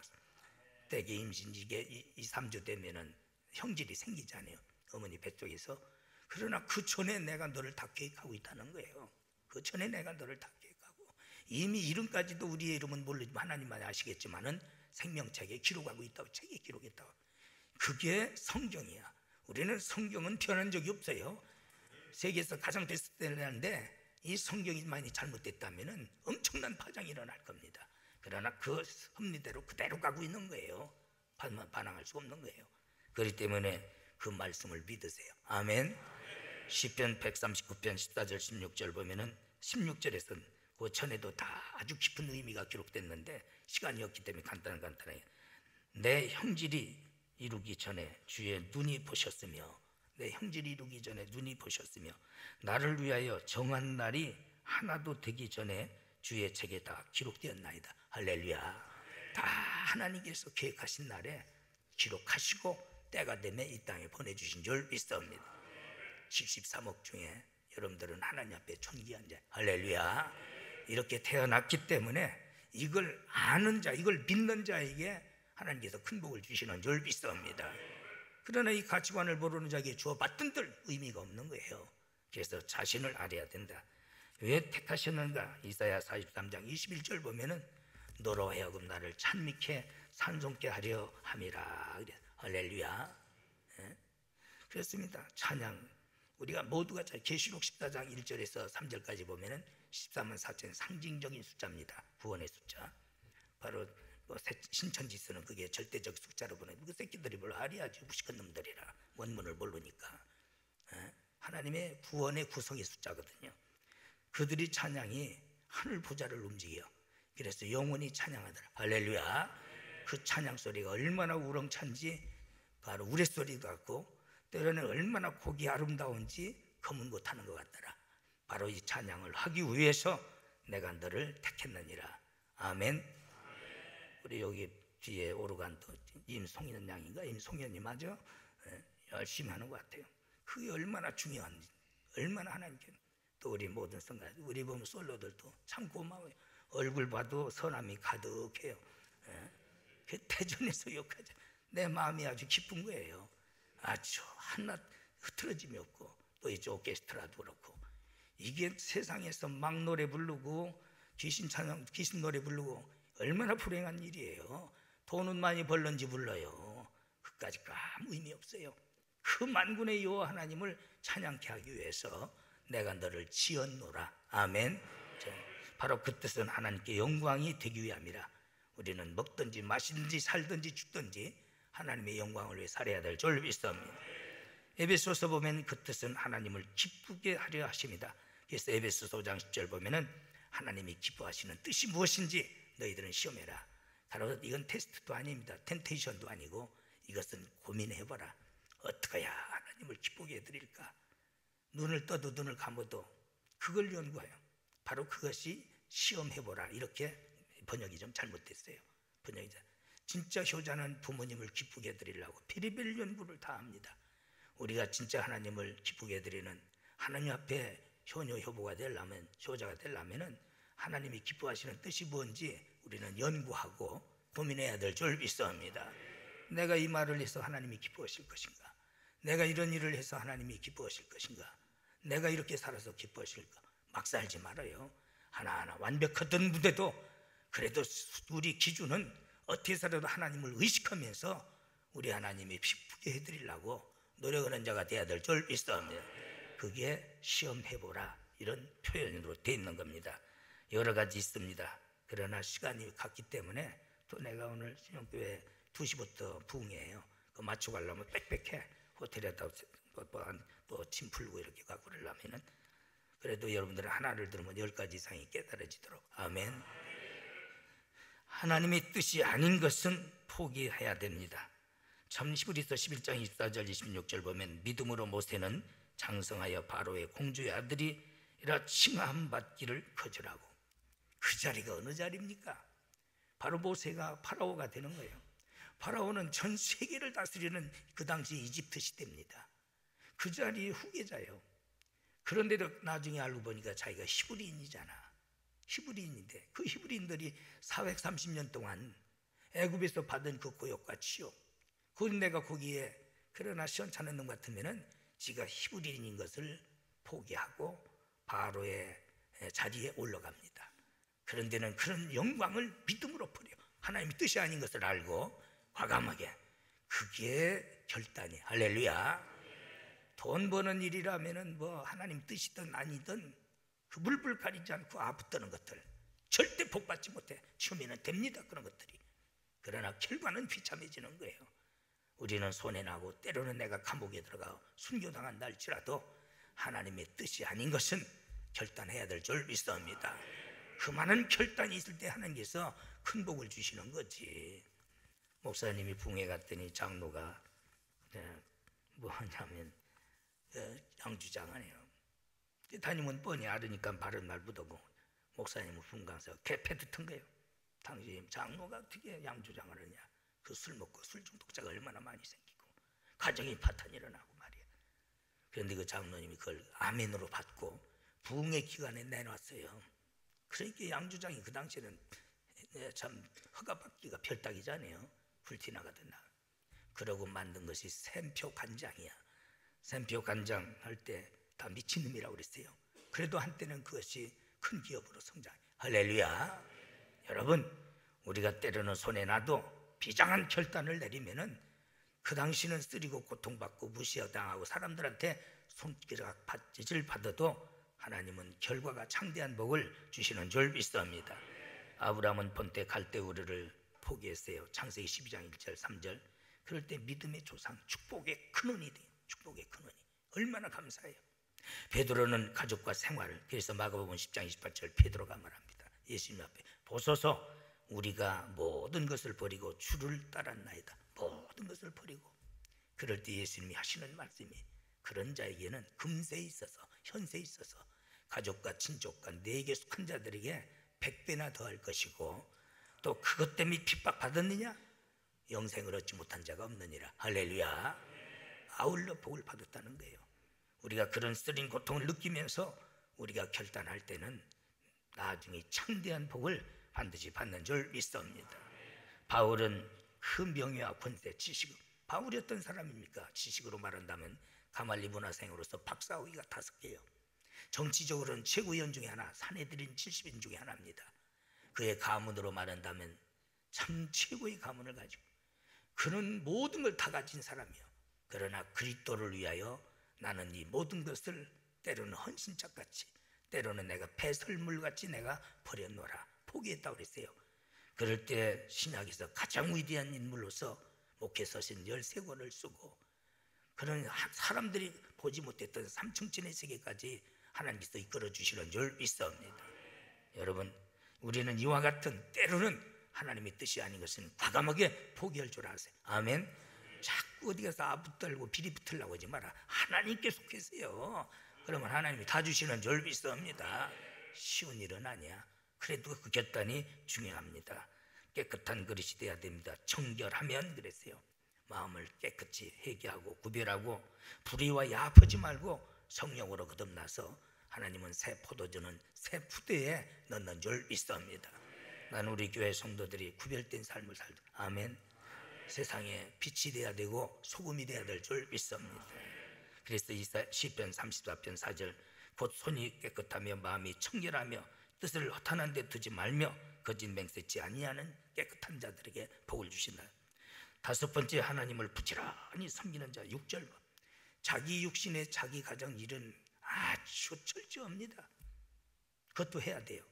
때기 임신지게 2, 3주 되면은 형질이 생기잖아요. 어머니 뱃속에서. 그러나 그 전에 내가 너를 다 계획하고 있다는 거예요. 그 전에 내가 너를 다 계획하고, 이미 이름까지도 우리의 이름은 모르지만 하나님만 아시겠지만은 생명책에 기록하고 있다고, 책에 기록했다고. 그게 성경이야. 우리는 성경은 변한 적이 없어요. 세계에서 가장 베스트셀러인데 이 성경이 많이 잘못됐다면 엄청난 파장이 일어날 겁니다. 그러나 그 섭리대로 그대로 가고 있는 거예요. 반항할 수 없는 거예요. 그렇기 때문에 그 말씀을 믿으세요. 아멘. 시편 139편 14절 16절 보면은 16절에서는 그 전에도 다 아주 깊은 의미가 기록됐는데 시간이 없기 때문에 간단하게, 내 형질이 이루기 전에 주의 눈이 보셨으며, 내 형질이 이루기 전에 눈이 보셨으며, 나를 위하여 정한 날이 하나도 되기 전에 주의 책에 다 기록되었나이다. 할렐루야. 다 하나님께서 계획하신 날에 기록하시고 때가 되면 이 땅에 보내주신 줄 믿습니다. 73억 중에 여러분들은 하나님 앞에 존귀한 자, 할렐루야. 이렇게 태어났기 때문에 이걸 아는 자, 이걸 믿는 자에게 하나님께서 큰 복을 주시는 줄 믿습니다. 그러나 이 가치관을 모르는 자에게 주어받던들 의미가 없는 거예요. 그래서 자신을 알아야 된다. 왜 택하셨는가? 이사야 43장 21절 보면은 너로 하여금 나를 찬미케 찬송케 하려 함이라. 할렐루야. 예? 그렇습니다. 찬양, 우리가 모두가 계시록 14장 1절에서 3절까지 보면은 14만 4천 상징적인 숫자입니다. 구원의 숫자. 바로 신천지서는 그게 절대적 숫자로 보내. 그 새끼들이 뭘 아리아지 무식한 놈들이라, 원문을 모르니까. 하나님의 구원의 구성의 숫자거든요. 그들이 찬양이 하늘 보좌를 움직여. 그래서 영원히 찬양하더라. 할렐루야. 그 찬양 소리가 얼마나 우렁찬지 바로 우레소리 같고, 때로는 얼마나 곡이 아름다운지 검은 것 하는 것 같더라. 바로 이 찬양을 하기 위해서 내가 너를 택했느니라. 아멘. 우리 여기 뒤에 오르간도 임송현 양인가? 임송현이 맞아? 열심히 하는 것 같아요. 그게 얼마나 중요한지, 얼마나 하나님께. 또 우리 모든 성가, 우리 보면 솔로들도 참 고마워요. 얼굴 봐도 선함이 가득해요. 그 태전에서 욕하자. 내 마음이 아주 기쁜 거예요. 아주 하나 흐트러짐이 없고, 또 이제 오케스트라도 그렇고, 이게 세상에서 막 노래 부르고 귀신 찬양, 귀신 노래 부르고 얼마나 불행한 일이에요. 돈은 많이 벌는지 불러요. 그까지 아무 의미 없어요. 그 만군의 여호와 하나님을 찬양케 하기 위해서 내가 너를 지었노라. 아멘. 바로 그 뜻은 하나님께 영광이 되기 위함이라. 우리는 먹든지 마시든지 살든지 죽든지 하나님의 영광을 위해 살아야 될 줄 믿습니다. 에베소서 보면 그 뜻은 하나님을 기쁘게 하려 하십니다. 그래서 에베소서 5장 10절 보면은 하나님이 기뻐하시는 뜻이 무엇인지 너희들은 시험해라. 바로 이건 테스트도 아닙니다. 텐테이션도 아니고, 이것은 고민해봐라. 어떻게 해야 하나님을 기쁘게 해드릴까? 눈을 떠도 눈을 감아도 그걸 연구해요. 바로 그것이 시험해보라. 이렇게 번역이 좀 잘못됐어요. 번역이 진짜 효자는 부모님을 기쁘게 해드리려고 별의별 연구를 다 합니다. 우리가 진짜 하나님을 기쁘게 해드리는, 하나님 앞에 효녀 효보가 되려면, 효자가 되려면은 하나님이 기뻐하시는 뜻이 뭔지 우리는 연구하고 고민해야 될 줄 믿습니다. 내가 이 말을 해서 하나님이 기뻐하실 것인가? 내가 이런 일을 해서 하나님이 기뻐하실 것인가? 내가 이렇게 살아서 기뻐하실까? 막 살지 말아요. 하나하나 완벽하던 무대도 그래도 우리 기준은 어떻게 살아도 하나님을 의식하면서 우리 하나님이 기쁘게 해드리려고 노력하는 자가 되어야 될 줄 믿습니다. 그게 시험해보라, 이런 표현으로 되어 있는 겁니다. 여러 가지 있습니다. 그러나 시간이 갔기 때문에 또 내가 오늘 신영교회 2시부터 부흥이에요. 그 맞춰 가려면 빽빽해. 호텔에다 짐 풀고 이렇게 가고 그러려면은, 그래도 여러분들은 하나를 들으면 10가지 이상이 깨달아지도록. 아멘. 하나님의 뜻이 아닌 것은 포기해야 됩니다. 참 히브리서 11장 24절 26절 보면 믿음으로 모세는 장성하여 바로의 공주의 아들이라 칭함 받기를 거절하고. 그 자리가 어느 자리입니까? 바로 모세가 파라오가 되는 거예요. 파라오는 전 세계를 다스리는 그 당시 이집트 시대입니다. 그 자리의 후계자예요. 그런데도 나중에 알고 보니까 자기가 히브리인이잖아. 히브리인인데 그 히브리인들이 430년 동안 애굽에서 받은 그 고역과 치욕, 그 내가 거기에 그러나 시원찮은 놈 같으면은 지가 히브리인인 것을 포기하고 바로의 자리에 올라갑니다. 그런데는 그런 영광을 믿음으로 버려 하나님의 뜻이 아닌 것을 알고 과감하게, 그게 결단이. 할렐루야. 돈 버는 일이라면은 뭐 하나님 뜻이든 아니든 그 물불 가리지 않고 붙드는 것들 절대 복받지 못해. 처음에는 됩니다, 그런 것들이. 그러나 결과는 비참해지는 거예요. 우리는 손해나고 때로는 내가 감옥에 들어가 순교당한다 할지라도 하나님의 뜻이 아닌 것은 결단해야 될 줄 믿습니다. 그 많은 결단이 있을 때 하나님께서 큰 복을 주시는 거지. 목사님이 붕에 갔더니 장로가 뭐 하냐면 양주장하네요. 담임은 뻔히 알으니까 바른 말 묻어고, 목사님은 붕 가서 개패드 튼 거예요. 당신 장로가 어떻게 양주장을 하냐. 그 술 먹고 술 중독자가 얼마나 많이 생기고 가정이 파탄이 일어나고 말이야. 그런데 그 장로님이 그걸 아멘으로 받고 부흥의 기간에 내놨어요. 그러니까 양주장이 그 당시에는 참 허가받기가 별따기잖아요. 불티 나가던 날. 그러고 만든 것이 샘표 간장이야. 샘표 간장 할 때 다 미친놈이라고 그랬어요. 그래도 한때는 그것이 큰 기업으로 성장. 할렐루야. 여러분, 우리가 때로는 손해나도 비장한 결단을 내리면은 그 당시는 쓰리고 고통받고 무시당하고 사람들한테 손가락 밭짓을 받아도 하나님은 결과가 창대한 복을 주시는 줄 믿습니다. 아브라함은 본때 갈대우르를 포기했어요. 창세기 12장 1절 3절. 그럴 때 믿음의 조상, 축복의 근원이 돼요. 축복의 근원이 얼마나 감사해요. 베드로는 가족과 생활을, 그래서 마가복음 10장 28절 베드로가 말합니다. 예수님 앞에 보소서 우리가 모든 것을 버리고 주를 따랐나이다. 모든 것을 버리고. 그럴 때 예수님이 하시는 말씀이, 그런 자에게는 금세에 있어서 현세에 있어서 가족과 친족과 내게 속한 자들에게 100배나 더할 것이고, 또 그것 때문에 핍박받았느냐? 영생을 얻지 못한 자가 없느니라. 할렐루야. 아울러 복을 받았다는 거예요. 우리가 그런 쓰린 고통을 느끼면서 우리가 결단할 때는 나중에 창대한 복을 반드시 받는 줄 믿습니다. 바울은 그 명예와 권세, 지식, 바울이 어떤 사람입니까? 지식으로 말한다면 가말리 문화생으로서 박사학위가 5개요. 정치적으로는 최고위원 중에 하나, 산헤드린 70인 중에 하나입니다. 그의 가문으로 말한다면 참 최고의 가문을 가지고 그는 모든 걸 다 가진 사람이요. 그러나 그리스도를 위하여 나는 이 모든 것을 때로는 헌신짝같이, 때로는 내가 배설물같이 내가 버렸노라, 포기했다고 그랬어요. 그럴 때 신약에서 가장 위대한 인물로서 목회 서신 13권을 쓰고, 그런 사람들이 보지 못했던 삼층천의 세계까지 하나님께서 이끌어 주시는 줄 믿습니다. 여러분, 우리는 이와 같은 때로는 하나님의 뜻이 아닌 것은 과감하게 포기할 줄 아세요. 아멘. 자꾸 어디 가서 붙들고 비리 붙으려고 하지 마라. 하나님께 속해서요. 그러면 하나님이 다 주시는 줄 믿습니다. 쉬운 일은 아니야. 그래도 그 결단이 중요합니다. 깨끗한 그릇이 돼야 됩니다. 정결하면 그랬어요. 마음을 깨끗이 회개하고 구별하고 불의와 야합하지 말고 성령으로 거듭나서 하나님은 새 포도주는 새 푸대에 넣는 줄 믿습니다. 난 우리 교회 성도들이 구별된 삶을 살다. 아멘. 세상에 빛이 돼야 되고 소금이 돼야 될 줄 믿습니다. 그래서 시편 34편 4절, 곧 손이 깨끗하며 마음이 청결하며 뜻을 허탄한 데 두지 말며 거짓 맹세치 아니하는 깨끗한 자들에게 복을 주신다. 5번째, 하나님을 부지런히 섬기는 자. 6절, 자기 육신의 자기 가정 일은 아주 철저합니다. 그것도 해야 돼요.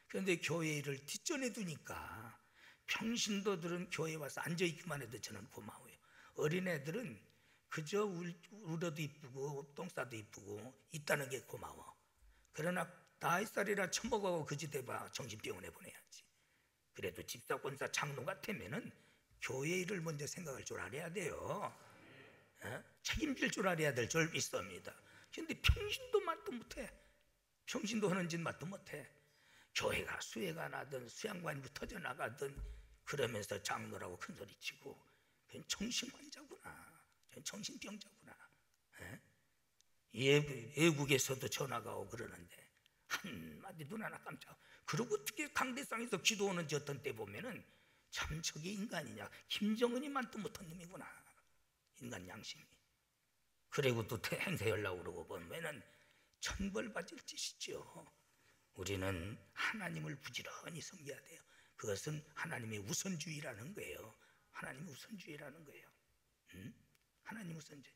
그런데 교회 일을 뒷전에 두니까 평신도들은 교회에 와서 앉아있기만 해도 저는 고마워요. 어린애들은 그저 울어도 이쁘고 똥싸도 이쁘고 있다는 게 고마워. 그러나 나이 살이라 처먹어가고 거짓해봐 정신병원에 보내야지. 그래도 집사, 권사, 장로 같으면은 교회 일을 먼저 생각할 줄 알아야 돼요. 책임질 줄 알아야 될 줄 믿습니다. 그런데 평신도 맛도 못해. 평신도 하는 짓 맛도 못해. 교회가 수해가 나든 수양관이 터져 나가든 그러면서 장로라고 큰소리치고, 그건 정신환자구나, 그건 정신병자구나. 외국에서도 전화가 오고 그러는데 한마디 눈 하나 깜짝. 그러고 어떻게 강대상에서 기도하는지 어떤 때 보면은 참 저게 인간이냐, 김정은이 만도 못한 놈이구나. 인간 양심이. 그리고 또 행세하려고 그러고 보면은 천벌 받을 짓이죠. 우리는 하나님을 부지런히 섬겨야 돼요. 그것은 하나님의 우선주의라는 거예요. 하나님의 우선주의라는 거예요. 하나님 우선주의.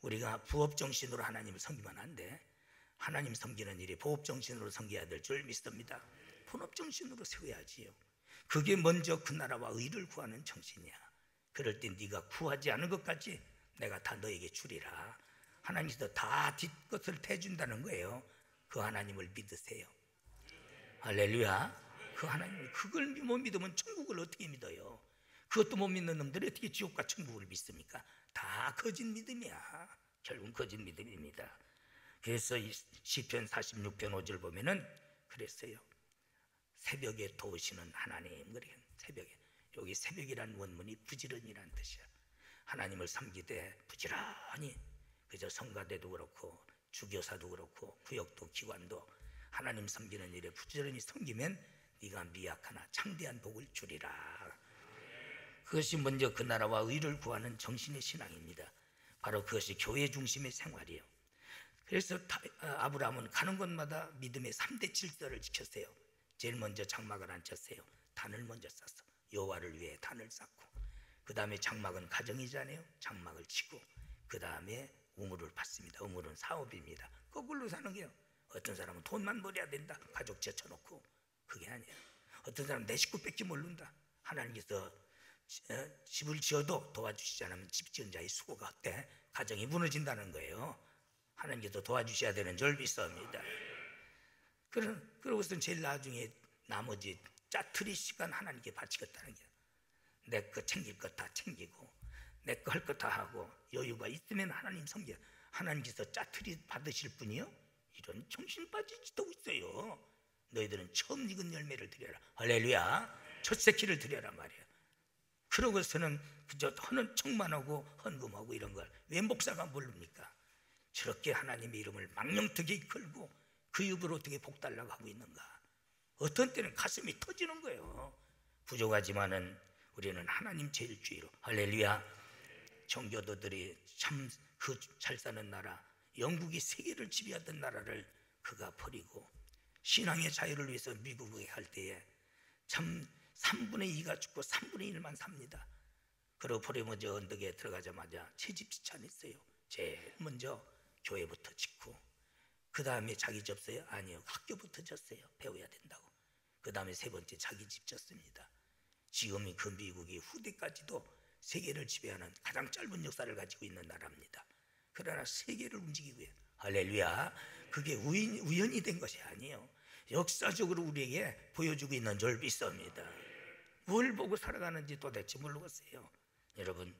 우리가 부업정신으로 하나님을 섬기면 안 돼. 하나님 섬기는 일이 부업정신으로 섬겨야 될 줄 믿습니다. 본업정신으로 세워야지요. 그게 먼저 그 나라와 의를 구하는 정신이야. 그럴 때 네가 구하지 않은 것까지 내가 다 너에게 주리라. 하나님께서 다 뒷것을 대준다는 거예요. 그 하나님을 믿으세요. 할렐루야. 그 하나님, 그걸 못 믿으면 천국을 어떻게 믿어요? 그것도 못 믿는 놈들이 어떻게 지옥과 천국을 믿습니까? 다 거짓 믿음이야. 결국은 거짓 믿음입니다. 그래서 시편 46편 5절 보면은 그랬어요. 새벽에 도우시는 하나님. 그래, 새벽에. 여기 새벽이란 원문이 부지런이란 뜻이야. 하나님을 섬기되 부지런히, 그저 성가대도 그렇고 주교사도 그렇고 구역도 기관도 하나님 섬기는 일에 부지런히 섬기면 네가 미약하나 창대한 복을 주리라. 그것이 먼저 그 나라와 의를 구하는 정신의 신앙입니다. 바로 그것이 교회 중심의 생활이에요. 그래서 아브라함은 가는 곳마다 믿음의 3대 질서를 지켰어요. 제일 먼저 장막을 안 쳤어요. 단을 먼저 쌌어. 여호와를 위해 단을 쌓고, 그 다음에 장막은 가정이잖아요. 장막을 치고, 그 다음에 우물을 받습니다. 우물은 사업입니다. 거꾸로 사는 게요. 어떤 사람은 돈만 벌어야 된다. 가족 제쳐놓고. 그게 아니에요. 어떤 사람은 내 식구 뺏기 모른다. 하나님께서 집을 지어도 도와주시지 않으면 집 지은 자의 수고가 어때? 가정이 무너진다는 거예요. 하나님께서 도와주셔야 되는 줄 믿습니다. 그러고서 제일 나중에 나머지 짜투리 시간 하나님께 바치겠다는 게, 내 거 챙길 것 다 챙기고 내 거 할 것 다 하고 여유가 있으면 하나님 섬겨. 하나님께서 짜투리 받으실 분이요? 이런 정신 빠진 짓도 있어요. 너희들은 처음 익은 열매를 드려라. 할렐루야. 첫 새끼를 드려라 말이야. 그러고서는 그저 허는 척만 하고 헌금하고 이런 걸 왜 목사가 모릅니까? 저렇게 하나님의 이름을 망령되게 이끌고 그 입으로 어떻게 복 달라고 하고 있는가? 어떤 때는 가슴이 터지는 거예요. 부족하지만은 우리는 하나님 제일주의로, 할렐루야. 정교도들이 참 그 잘 사는 나라, 영국이 세계를 지배하던 나라를 그가 버리고 신앙의 자유를 위해서 미국에 갈 때에 참 3분의 2가 죽고 3분의 1만 삽니다. 그리고 포레모저 언덕에 들어가자마자 채집지찬 했어요. 제일 먼저 교회부터 짓고, 그 다음에 자기 집 졌어요? 아니요, 학교부터 졌어요. 배워야 된다고. 그 다음에 세 번째 자기 집 졌습니다. 지금이 그 미국이 후대까지도 세계를 지배하는 가장 짧은 역사를 가지고 있는 나라입니다. 그러나 세계를 움직이고 해요. 할렐루야. 그게 우연이 된 것이 아니에요. 역사적으로 우리에게 보여주고 있는 줄 믿습니다. 뭘 보고 살아가는지 도대체 모르겠어요. 여러분,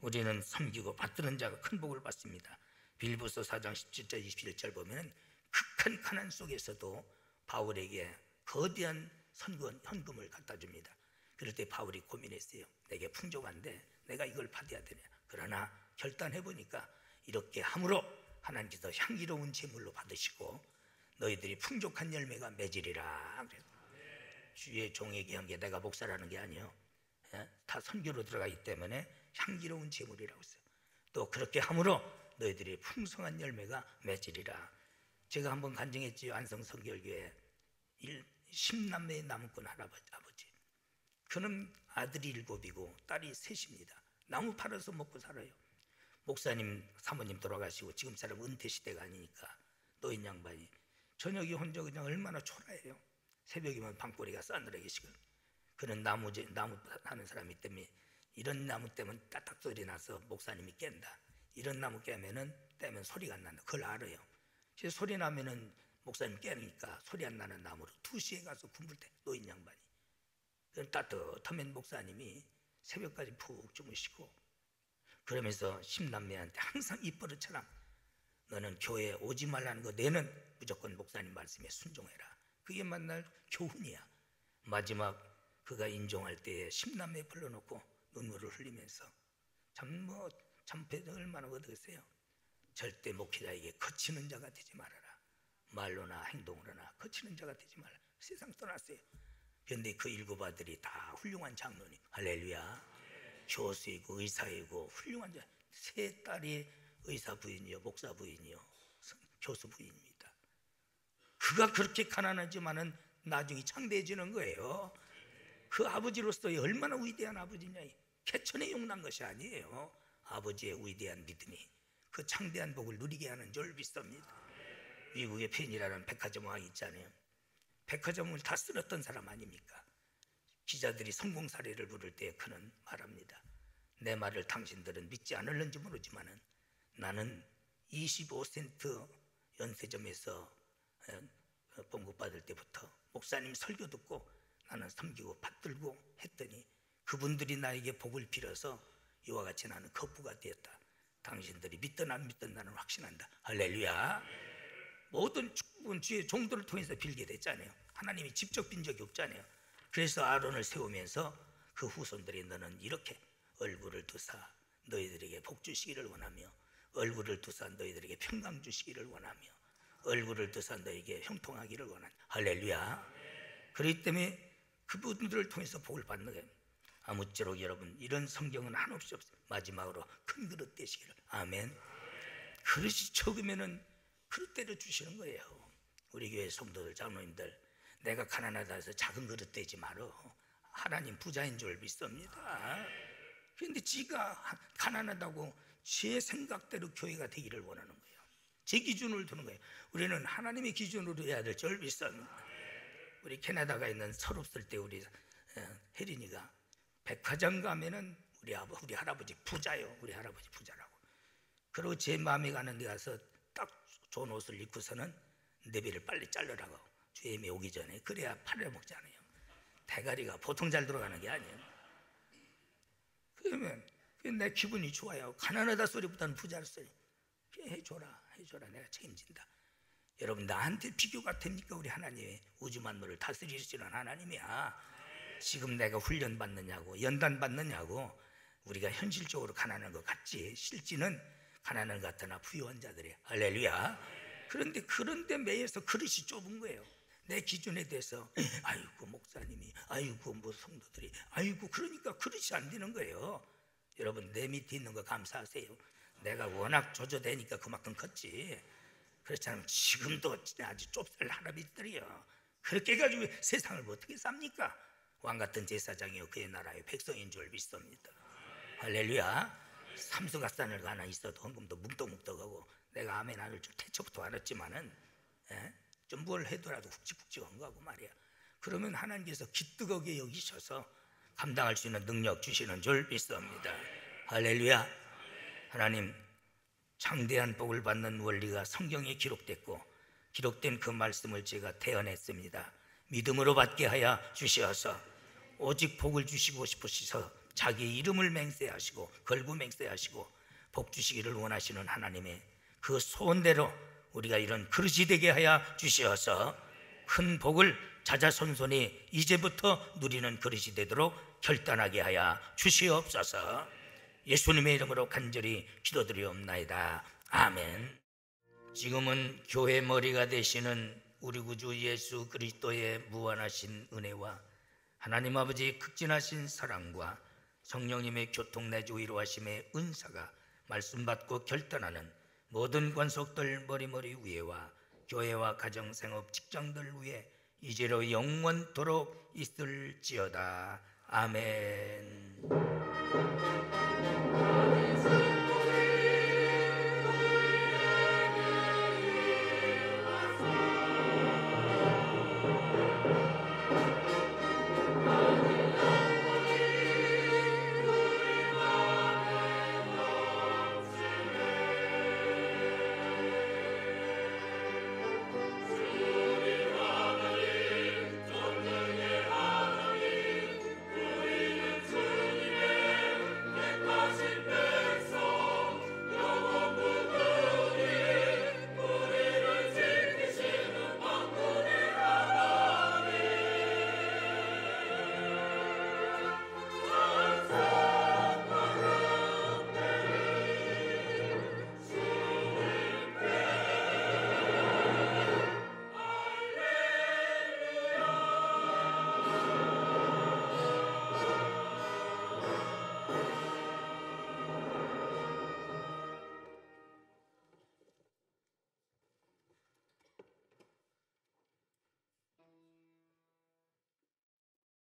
우리는 섬기고 받드는 자가 큰 복을 받습니다. 빌보서 4장 17절 21절 보면 극한 가난 속에서도 바울에게 거대한 헌금을 갖다 줍니다. 그럴 때 바울이 고민했어요. 내게 풍족한데 내가 이걸 받아야 되냐. 그러나 결단해보니까 이렇게 함으로 하나님께서 향기로운 제물로 받으시고 너희들이 풍족한 열매가 맺으리라. 주의 종에게 한 게 내가 목사라는 게 아니에요. 다 선교로 들어가기 때문에 향기로운 제물이라고 했어요. 또 그렇게 함으로 너희들이 풍성한 열매가 맺으리라. 제가 한번 간증했지요. 안성성결교회 10남매의 나무꾼 아버지. 그는 아들이 7이고 딸이 3입니다. 나무 팔아서 먹고 살아요. 목사님 사모님 돌아가시고 지금 사람 은퇴 시대가 아니니까 노인 양반이 저녁이 혼자 그냥 얼마나 초라해요. 새벽이면 방꼬리가 싸늘하게 식은. 그는 나무 하는 사람이 때문에 이런 나무 때문에 따닥 소리 나서 목사님이 깬다. 이런 나무 떼면 소리가 안 난다. 그걸 알아요. 그래서 소리 나면은 목사님 깨니까 소리 안 나는 나무로 2시에 가서 굶을 때 노인 양반이. 따뜻하면 목사님이 새벽까지 푹 주무시고, 그러면서 10남매한테 항상 입버릇처럼 너는 교회에 오지 말라는 거, 너는 무조건 목사님 말씀에 순종해라. 그게 만날 교훈이야. 마지막 그가 인종할 때에 10남매 불러놓고 눈물을 흘리면서 참 얼마나 얻었어요. 절대 목회자에게 거치는 자가 되지 말아라. 말로나 행동으로나 거치는 자가 되지 말라. 세상 떠났어요. 그런데 그 7 아들이 다 훌륭한 장로님. 할렐루야. 교수이고 의사이고 훌륭한 자. 3 딸이 의사 부인이요, 목사 부인이요, 교수 부인입니다. 그가 그렇게 가난하지만은 나중에 창대해지는 거예요. 그 아버지로서의 얼마나 위대한 아버지냐. 개천에 용난 것이 아니에요. 아버지의 위대한 믿음이 그 창대한 복을 누리게 하는 줄 믿습니다. 미국의 펜이라는 백화점 왕이 있잖아요. 백화점을 다 쓸었던 사람 아닙니까? 기자들이 성공 사례를 부를 때 그는 말합니다. 내 말을 당신들은 믿지 않을는지 모르지만은 나는 25센트 연세점에서 봉급받을 때부터 목사님 설교 듣고 나는 섬기고 받들고 했더니 그분들이 나에게 복을 빌어서 이와 같이 나는 거부가 되었다. 당신들이 믿든 안 믿든 나는 확신한다. 할렐루야. 모든 축복은 주의 종들을 통해서 빌게 됐잖아요. 하나님이 직접 빈 적이 없잖아요. 그래서 아론을 세우면서 그 후손들이 너는 이렇게 얼굴을 두사 너희들에게 복 주시기를 원하며 얼굴을 두사 너희들에게 평강 주시기를 원하며 얼굴을 두사 너희에게 형통하기를 원한다. 할렐루야. 그렇기 때문에 그분들을 통해서 복을 받는 거예요. 아무쪼록 여러분 이런 성경은 한없이 없어요. 마지막으로 큰 그릇 되시기를. 아멘. 그릇이 적으면은 그릇대로 주시는 거예요. 우리 교회 성도들 장로님들, 내가 가난하다 해서 작은 그릇 되지 말어. 하나님 부자인 줄 믿습니다. 그런데 지가 가난하다고 제 생각대로 교회가 되기를 원하는 거예요. 제 기준을 두는 거예요. 우리는 하나님의 기준으로 해야 될 줄 믿습니다. 우리 캐나다가 있는 서럽을 때 우리 혜린이가 백화점 가면은 우리 할아버지 부자요. 우리 할아버지 부자라고. 그리고 제 마음에 가는 데 가서 딱 좋은 옷을 입고서는 내비를 빨리 자르라고. 주님이 오기 전에. 그래야 팔려먹잖아요. 대가리가 보통 잘 들어가는 게 아니에요. 그러면 내 기분이 좋아요. 가난하다 소리보다는 부자 소리. 해줘라 내가 책임진다. 여러분 나한테 비교가 됩니까? 우리 하나님의 우주 만물을 다스리시는 하나님이야. 지금 내가 훈련 받느냐고 연단 받느냐고 우리가 현실적으로 가난한 것 같지 실제는 가난한 것 같으나 부유한 자들이야. 할렐루야. 그런데 그런데 매여서 그릇이 좁은 거예요. 내 기준에 대해서 아이고 목사님이 아이고 뭐 성도들이 아이고 그러니까 그릇이 안 되는 거예요. 여러분 내 밑에 있는 거 감사하세요. 내가 워낙 조조되니까 그만큼 컸지. 그렇지 않으면 지금도 아주 좁쌀 할아버지들이요. 그렇게 해가지고 세상을 어떻게 삽니까? 왕같은 제사장이요 그의 나라의 백성인 줄 믿습니다. 할렐루야. 삼수갓산을 가나 있어도 헌금도 묵덕묵덕하고 내가 아멘 하는 줄 태초부터 알았지만은 좀 뭘 해도라도 훅직훅직한 거하고 말이야. 그러면 하나님께서 기뜨겁게 여기셔서 감당할 수 있는 능력 주시는 줄 믿습니다. 할렐루야. 하나님 창대한 복을 받는 원리가 성경에 기록됐고 기록된 그 말씀을 제가 태어냈습니다. 믿음으로 받게 하여 주시어서 오직 복을 주시고 싶으셔서 자기 이름을 맹세하시고 걸고 맹세하시고 복 주시기를 원하시는 하나님의 그 소원대로 우리가 이런 그릇이 되게 하여 주시어서 큰 복을 자자손손이 이제부터 누리는 그릇이 되도록 결단하게 하여 주시옵소서. 예수님의 이름으로 간절히 기도드리옵나이다. 아멘. 지금은 교회 머리가 되시는 우리 구주 예수 그리스도의 무한하신 은혜와 하나님 아버지의 극진하신 사랑과 성령님의 교통내주 위로하심의 은사가 말씀 받고 결단하는 모든 관속들 머리머리 위에와 교회와 가정생업 직장들 위에 이제로 영원토록 있을지어다. 아멘.